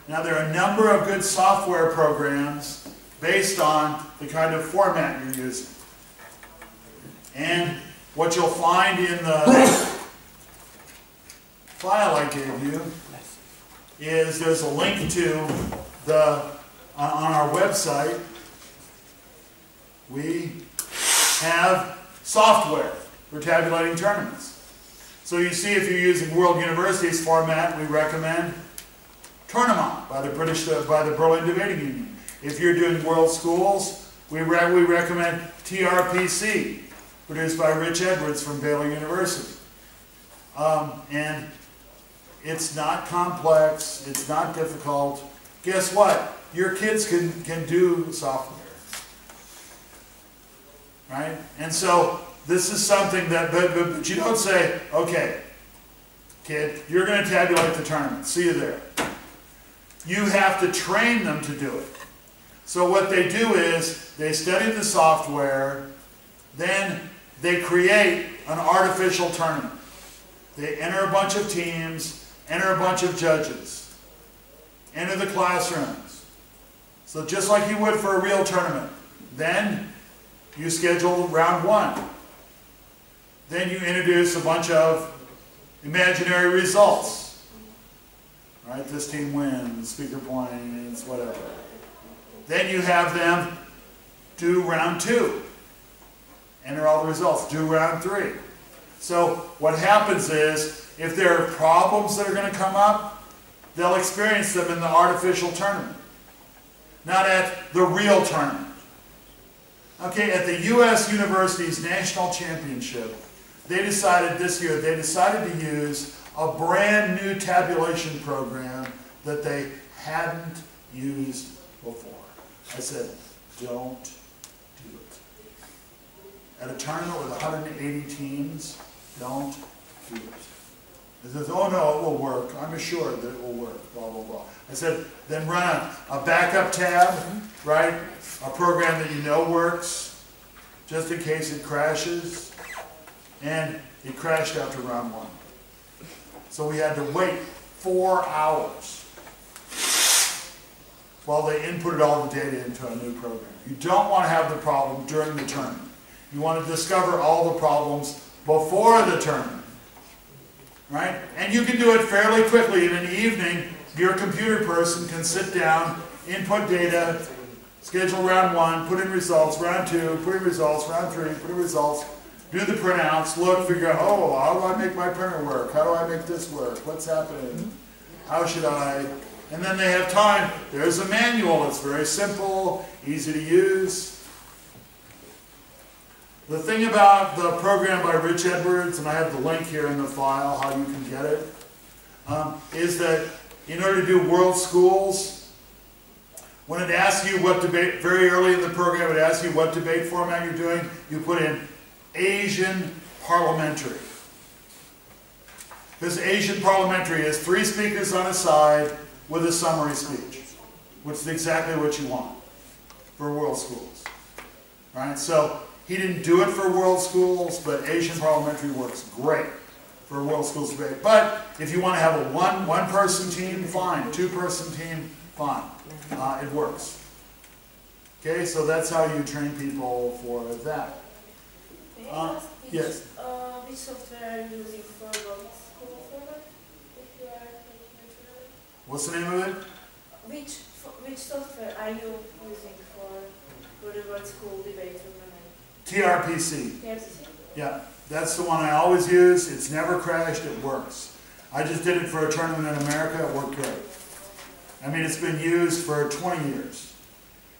Now, there are a number of good software programs based on the kind of format you're using. And what you'll find in the file I gave you is there's a link to on our website, we have software for tabulating tournaments. So you see, if you're using World University's format, we recommend Tournament by the Berlin Debating Union. If you're doing World Schools, we recommend TRPC, produced by Rich Edwards from Baylor University. And it's not complex, it's not difficult. Guess what? Your kids can do software. Right? And so this is something that, but you don't say, okay, kid, you're going to tabulate the tournament. See you there. You have to train them to do it. So what they do is they study the software, then they create an artificial tournament. They enter a bunch of teams, enter a bunch of judges, enter the classrooms. So just like you would for a real tournament. Then you schedule round one. Then you introduce a bunch of imaginary results. Right? This team wins, speaker points, whatever. Then you have them do round two. Enter all the results. Do round three. So what happens is, if there are problems that are going to come up, they'll experience them in the artificial tournament, not at the real tournament. Okay, at the U.S. University's National Championship, they decided this year, they decided to use a brand new tabulation program that they hadn't used before. I said, don't do it. At a tournament with 180 teams, don't do it. They said, oh no, it will work. I'm assured that it will work, blah, blah, blah. I said, then run a backup tab, right? A program that you know works, just in case it crashes. And it crashed after round one. So we had to wait 4 hours while they inputted all the data into a new program. You don't want to have the problem during the tournament. You want to discover all the problems before the tournament. Right? And you can do it fairly quickly. In an evening, your computer person can sit down, input data, schedule round one, put in results, round two, put in results, round three, put in results, do the printouts, look, figure out, oh, how do I make my printer work? How do I make this work? What's happening? How should I? And then they have time. There's a manual. It's very simple, easy to use. The thing about the program by Rich Edwards, and I have the link here in the file, how you can get it, is that in order to do World Schools, when it asks you what debate, very early in the program, it asks you what debate format you're doing, you put in Asian Parliamentary. Because Asian Parliamentary is 3 speakers on a side with a summary speech, which is exactly what you want for World Schools. Right? So he didn't do it for World Schools, but Asian Parliamentary works great for World Schools debate. But if you want to have a one-person team, fine. 2-person team, fine. It works. Okay, so that's how you train people for that. Yes. Which software are you using for World School format? If you are What's the name of it? which software are you using for the World School debate tournament? TRPC. TRPC? Yeah, that's the one I always use. It's never crashed. It works. I just did it for a tournament in America. It worked great. I mean, it's been used for 20 years.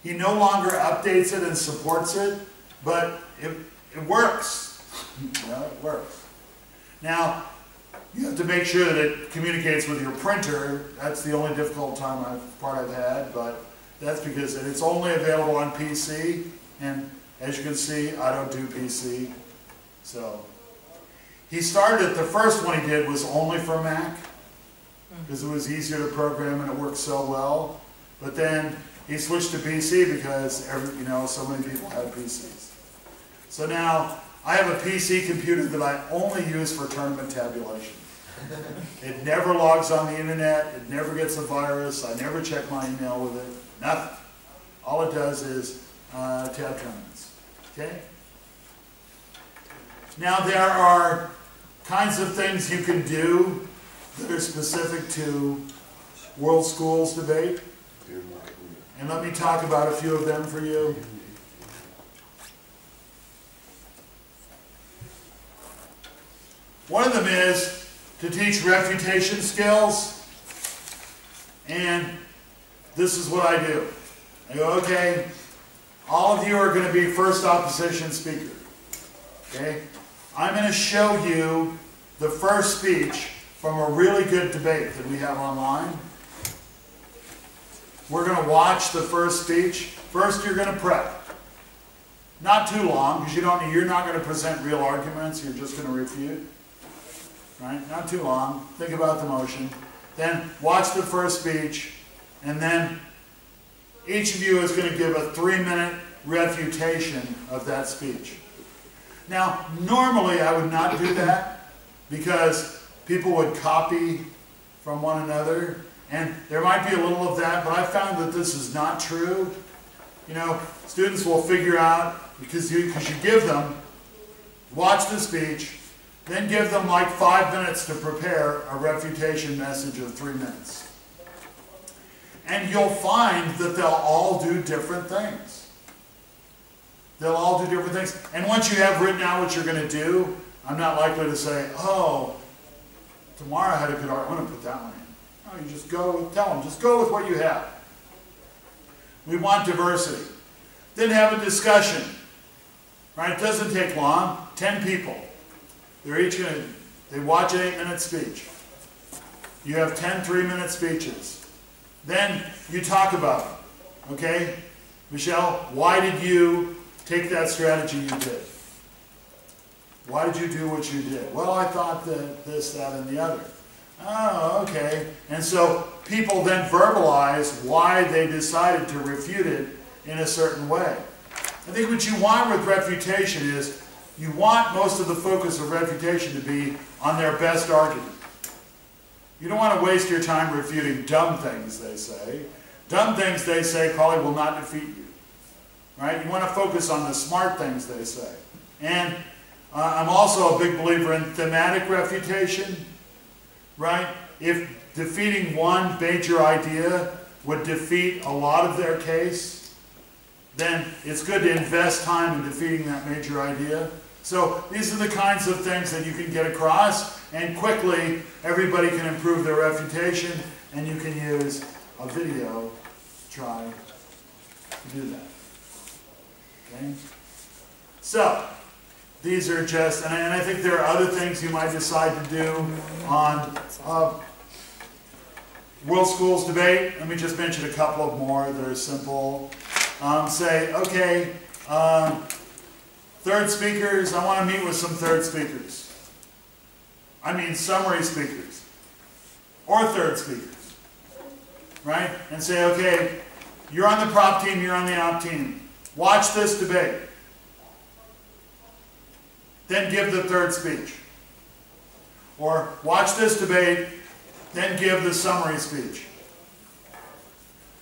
He no longer updates it and supports it, but it works. It works. Now, you have to make sure that it communicates with your printer. That's the only difficult part I've had, but that's because it's only available on PC, and as you can see, I don't do PC. So, he started, the first one he did was only for Mac, because it was easier to program and it worked so well. But then he switched to PC because so many people had PCs. So now I have a PC computer that I only use for tournament tabulation. It never logs on the internet, it never gets a virus, I never check my email with it, nothing. All it does is tab tournaments. Okay? Now there are kinds of things you can do that are specific to World Schools debate. And let me talk about a few of them for you. One of them is to teach refutation skills, and this is what I do. I go, okay, all of you are going to be first opposition speaker. Okay? I'm going to show you the first speech from a really good debate that we have online. We're going to watch the first speech. First, you're going to prep. Not too long, because you're not going to present real arguments. You're just going to refute. Right? Not too long. Think about the motion. Then watch the first speech, and then each of you is going to give a 3-minute refutation of that speech. Now, normally I would not do that because people would copy from one another, and there might be a little of that, but I found that this is not true. You know, students will figure out, because you give them, watch the speech, then give them like 5 minutes to prepare a refutation message of 3 minutes. And you'll find that they'll all do different things. They'll all do different things. And once you have written out what you're going to do, I'm not likely to say, oh, tomorrow I had a good argument. I'm going to put that one in. No, you just go, tell them, just go with what you have. We want diversity. Then have a discussion. Right? It doesn't take long. 10 people. They're each going to, they watch an 8-minute speech. You have 10 3-minute speeches. Then you talk about it. Okay? Michelle, why did you take that strategy you did? Why did you do what you did? Well, I thought that this, that, and the other. Oh, okay. And so people then verbalize why they decided to refute it in a certain way. I think what you want with refutation is you want most of the focus of refutation to be on their best argument. You don't want to waste your time refuting dumb things they say. Dumb things they say probably will not defeat you. Right? You want to focus on the smart things they say. And I'm also a big believer in thematic refutation. Right? If defeating one major idea would defeat a lot of their case, then it's good to invest time in defeating that major idea. So these are the kinds of things that you can get across, and quickly everybody can improve their refutation, and you can use a video to try to do that. Okay? So, these are just, and I think there are other things you might decide to do on World Schools Debate. Let me just mention a couple of more that are simple. Say, okay, third speakers, I want to meet with some third speakers. I mean summary speakers. Or third speakers. Right? And say, okay, you're on the prop team, you're on the op team. Watch this debate. Then give the third speech. Or watch this debate, then give the summary speech.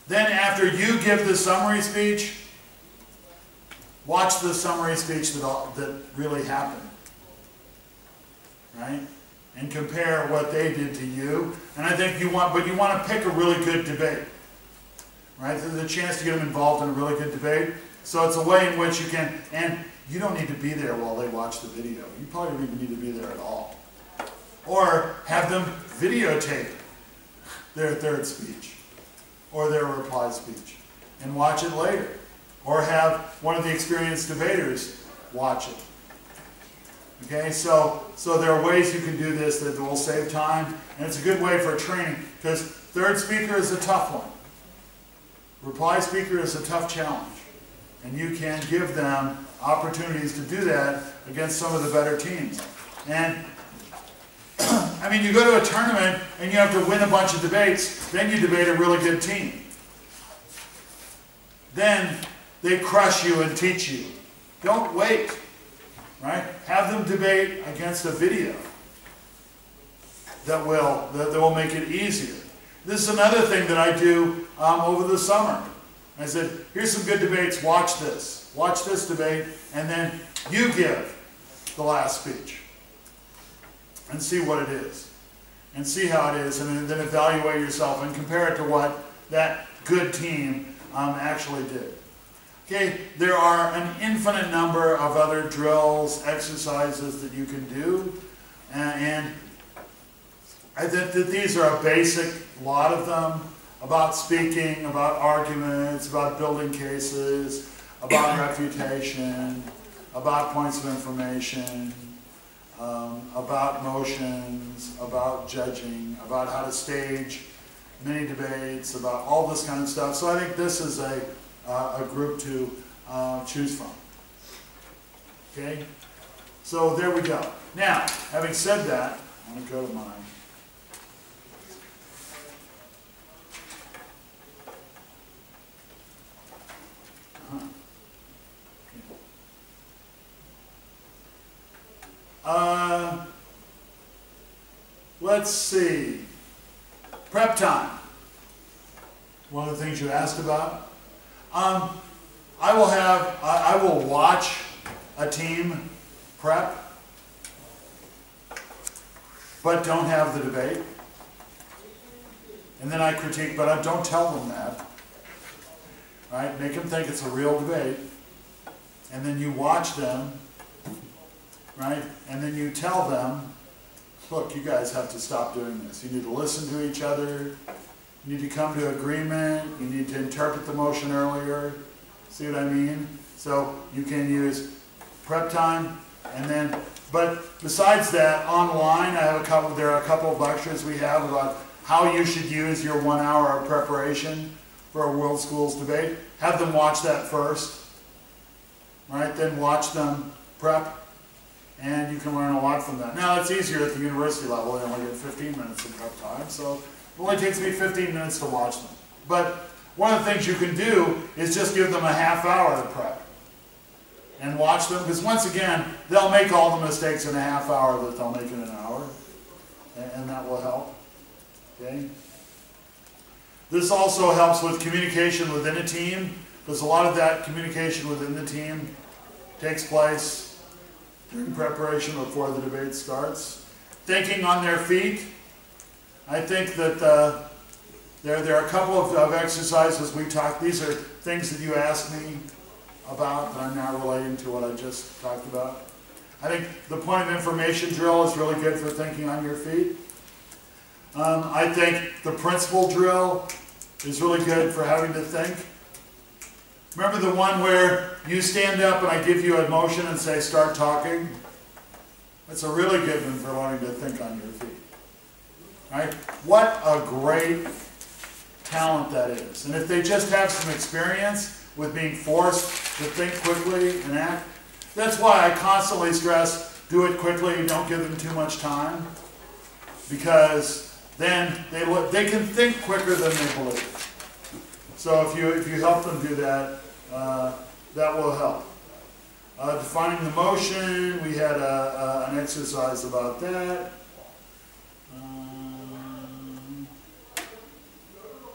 Then after you give the summary speech, watch the summary speech that really happened. Right? And compare what they did to you. And I think you want to pick a really good debate. Right? There's a chance to get them involved in a really good debate. So it's a way in which you can, and you don't need to be there while they watch the video. You probably don't even need to be there at all. Or have them videotape their third speech or their reply speech and watch it later. Or have one of the experienced debaters watch it. Okay, so there are ways you can do this that will save time, and it's a good way for training, because third speaker is a tough one. Reply speaker is a tough challenge, and you can give them opportunities to do that against some of the better teams. And I mean, you go to a tournament and you have to win a bunch of debates, then you debate a really good team. Then they crush you and teach you. Don't wait, right? Have them debate against a video that will make it easier. This is another thing that I do over the summer. I said, here's some good debates, watch this. Watch this debate, and then you give the last speech. And see what it is. And see how it is, and then evaluate yourself and compare it to what that good team actually did. Okay, there are an infinite number of other drills, exercises that you can do, and I think that these are a basic, lot of them, about speaking, about arguments, about building cases, about refutation, about points of information, about motions, about judging, about how to stage mini debates, about all this kind of stuff. So I think this is a group to choose from. Okay? So there we go. Now, having said that, I'm going to go to mine. Let's see. Prep time. One of the things you asked about. I will watch a team prep, but don't have the debate. And then I critique, but I don't tell them that. Right? Make them think it's a real debate. And then you watch them, right? And then you tell them, look, you guys have to stop doing this. You need to listen to each other. You need to come to agreement. You need to interpret the motion earlier. See what I mean? So you can use prep time, and then, but besides that, online, there are a couple of lectures we have about how you should use your 1 hour of preparation for a World Schools debate. Have them watch that first, right? Then watch them prep, and you can learn a lot from that. Now, it's easier at the university level. They only get 15 minutes of prep time, so it only takes me 15 minutes to watch them. But one of the things you can do is just give them a half hour to prep and watch them, because once again, they'll make all the mistakes in a half hour that they'll make in an hour, and that will help. Okay? This also helps with communication within a team, because a lot of that communication within the team takes place during preparation before the debate starts. Thinking on their feet. I think that there are a couple of exercises we talked. These are things that you asked me about that I'm now relating to what I just talked about. I think the point of information drill is really good for thinking on your feet. I think the principle drill is really good for having to think. Remember the one where you stand up and I give you a motion and say start talking? That's a really good one for learning to think on your feet. Right? What a great talent that is. And if they just have some experience with being forced to think quickly and act, that's why I constantly stress do it quickly, don't give them too much time, because then they can think quicker than they believe. So if you help them do that, that will help. Defining the motion, we had an exercise about that.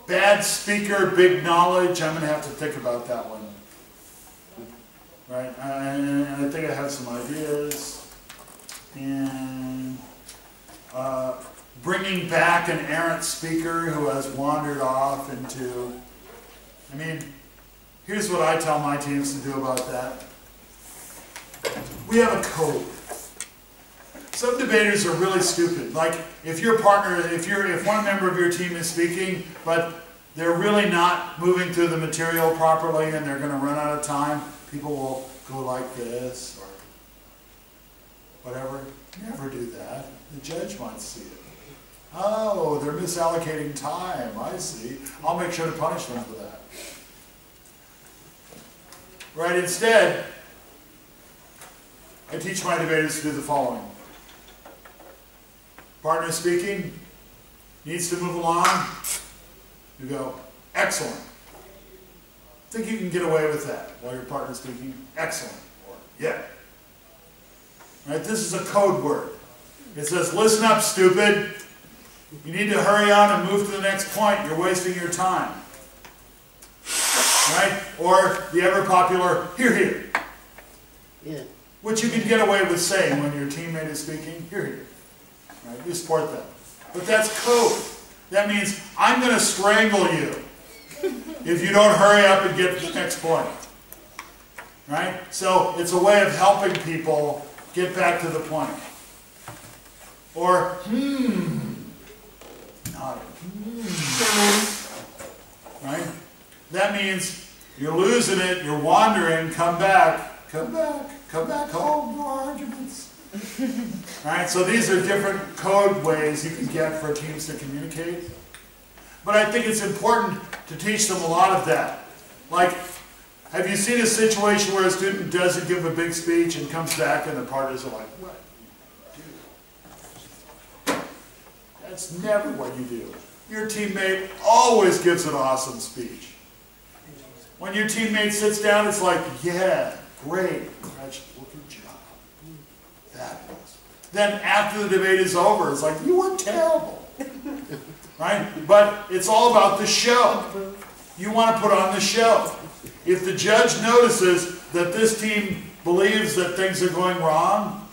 Bad speaker, big knowledge. I'm going to have to think about that one. Right? And I think I have some ideas. And bringing back an errant speaker who has wandered off into... I mean, here's what I tell my teams to do about that. We have a code. Some debaters are really stupid. Like, if your partner, if one member of your team is speaking, but they're really not moving through the material properly and they're going to run out of time, people will go like this or whatever. Never do that. The judge might see it. Oh, they're misallocating time. I see. I'll make sure to punish them for that. Right? Instead, I teach my debaters to do the following. Partner speaking, needs to move along. You go, excellent. Think you can get away with that while your partner's speaking? Excellent. Or, yeah. Right? This is a code word. It says, listen up, stupid. You need to hurry on and move to the next point. You're wasting your time. Right? Or the ever popular, here, here. Yeah. Which you can get away with saying when your teammate is speaking, here, here. Right? You support that. But that's code. That means I'm going to strangle you if you don't hurry up and get to the next point. Right? So it's a way of helping people get back to the point. Or, not right? That means you're losing it, you're wandering, come back home, no arguments. Right? So these are different code ways you can get for teams to communicate. But I think it's important to teach them a lot of that. Like, have you seen a situation where a student doesn't give a big speech and comes back and the partners are like, what? Dude, that's never what you do. Your teammate always gives an awesome speech. When your teammate sits down, it's like, yeah, great, good job. Fabulous. Then after the debate is over, it's like, you were terrible. Right? But it's all about the show. You want to put on the show. If the judge notices that this team believes that things are going wrong,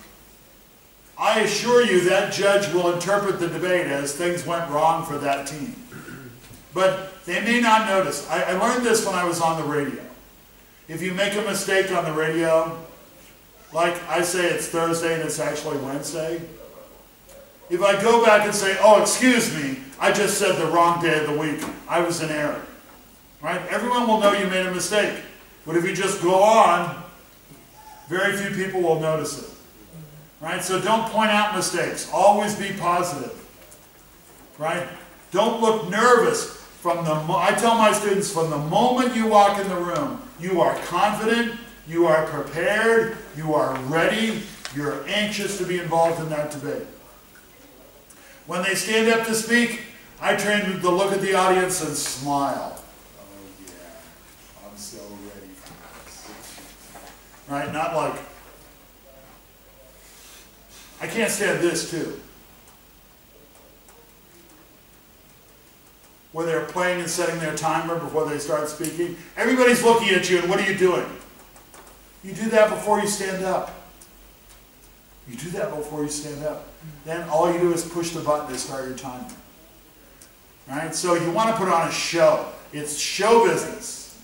I assure you that judge will interpret the debate as things went wrong for that team. But they may not notice. I learned this when I was on the radio. If you make a mistake on the radio, like I say it's Thursday and it's actually Wednesday, if I go back and say, oh, excuse me, I just said the wrong day of the week, I was in error. Right? Everyone will know you made a mistake. But if you just go on, very few people will notice it. Right? So don't point out mistakes. Always be positive. Right? Don't look nervous. I tell my students, from the moment you walk in the room, you are confident, you are prepared, you are ready, you're anxious to be involved in that debate. When they stand up to speak, I train them to look at the audience and smile. Oh yeah, I'm so ready for this. Right? Not like, I can't stand this too. Where they're playing and setting their timer before they start speaking. Everybody's looking at you and what are you doing? You do that before you stand up. You do that before you stand up. Then all you do is push the button to start your timer. Right? So you want to put on a show. It's show business.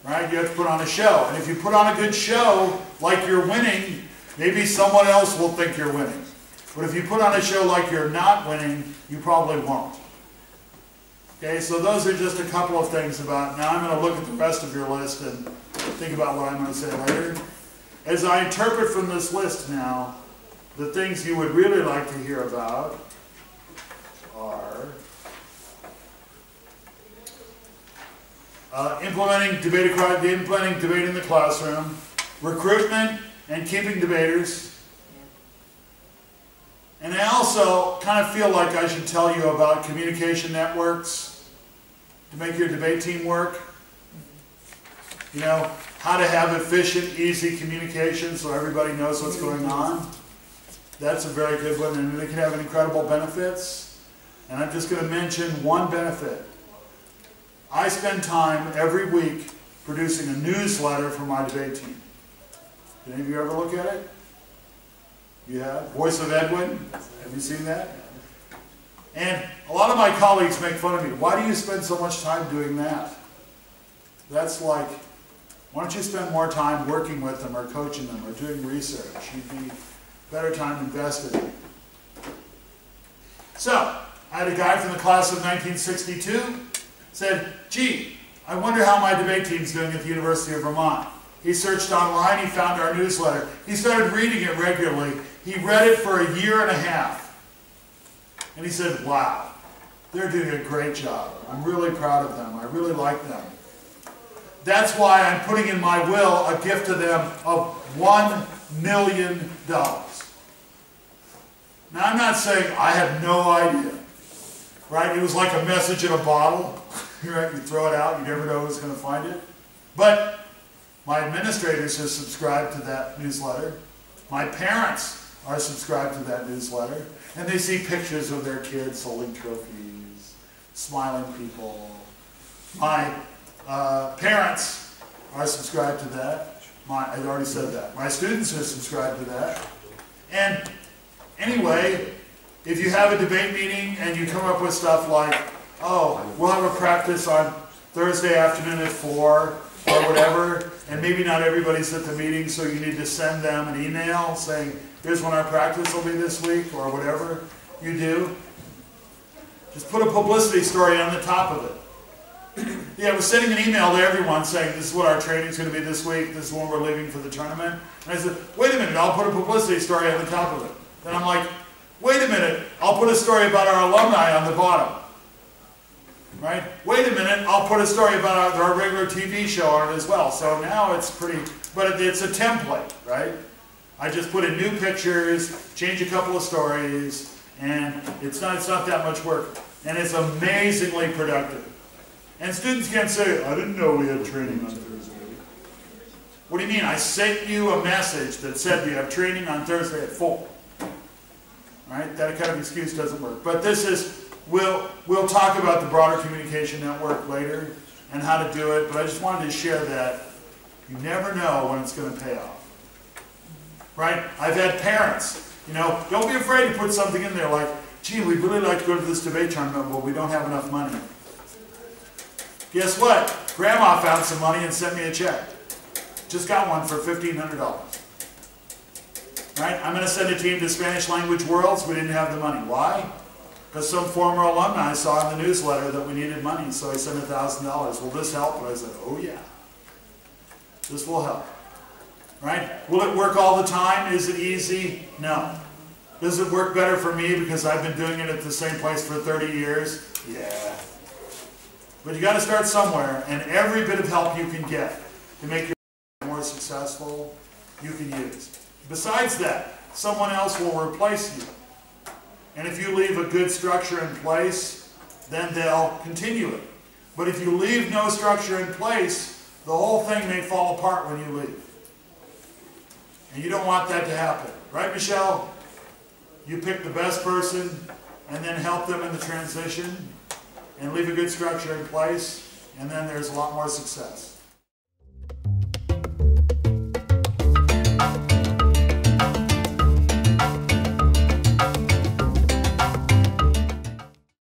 Right? You have to put on a show. And if you put on a good show, like you're winning, maybe someone else will think you're winning. But if you put on a show like you're not winning, you probably won't. Okay, so those are just a couple of things about, now I'm going to look at the rest of your list and think about what I'm going to say later. As I interpret from this list now, the things you would really like to hear about are implementing debate in the classroom, recruitment and keeping debaters. And I also kind of feel like I should tell you about communication networks to make your debate team work. You know, how to have efficient, easy communication so everybody knows what's going on. That's a very good one, and they can have incredible benefits. And I'm just going to mention one benefit. I spend time every week producing a newsletter for my debate team. Did any of you ever look at it? You have? Voice of Edwin? Have you seen that? And a lot of my colleagues make fun of me. Why do you spend so much time doing that? That's like, why don't you spend more time working with them or coaching them or doing research? You'd be better time invested. So, I had a guy from the class of 1962 said, gee, I wonder how my debate team's doing at the University of Vermont. He searched online, he found our newsletter. He started reading it regularly. He read it for a year and a half. And he said, wow, they're doing a great job. I'm really proud of them. I really like them. That's why I'm putting in my will a gift to them of $1 million. Now, I'm not saying I had no idea. Right? It was like a message in a bottle. Right? You throw it out, you never know who's going to find it. But my administrators have subscribed to that newsletter. My parents are subscribed to that newsletter. And they see pictures of their kids holding trophies, smiling people. My parents are subscribed to that. I already said that. My students are subscribed to that. And anyway, if you have a debate meeting and you come up with stuff like, oh, we'll have a practice on Thursday afternoon at 4 or whatever, and maybe not everybody's at the meeting, so you need to send them an email saying, here's when our practice will be this week, or whatever you do. Just put a publicity story on the top of it. Yeah, I was sending an email to everyone saying, this is what our training's going to be this week, this is when we're leaving for the tournament. And I said, wait a minute, I'll put a publicity story on the top of it. Then I'm like, wait a minute, I'll put a story about our alumni on the bottom. Right? Wait a minute, I'll put a story about our regular TV show on it as well. So now it's pretty, but it's a template, right? I just put in new pictures, change a couple of stories, and it's not that much work. And it's amazingly productive. And students can't say, I didn't know we had training on Thursday. What do you mean? I sent you a message that said we have training on Thursday at 4. Right? That kind of excuse doesn't work. But this is, we'll talk about the broader communication network later and how to do it, but I just wanted to share that you never know when it's going to pay off. Right? I've had parents, don't be afraid to put something in there like, gee, we'd really like to go to this debate tournament, but we don't have enough money. Guess what? Grandma found some money and sent me a check. Just got one for $1,500. Right? I'm going to send a team to Spanish language worlds. We didn't have the money. Why? Because some former alumni saw in the newsletter that we needed money, so he sent $1,000. Will this help? And I said, oh yeah. This will help. Right? Will it work all the time? Is it easy? No. Does it work better for me because I've been doing it at the same place for 30 years? Yeah. But you got to start somewhere, and every bit of help you can get to make your more successful, you can use. Besides that, someone else will replace you. And if you leave a good structure in place, then they'll continue it. But if you leave no structure in place, the whole thing may fall apart when you leave. And you don't want that to happen. Right, Michelle? You pick the best person and then help them in the transition and leave a good structure in place, and then there's a lot more success.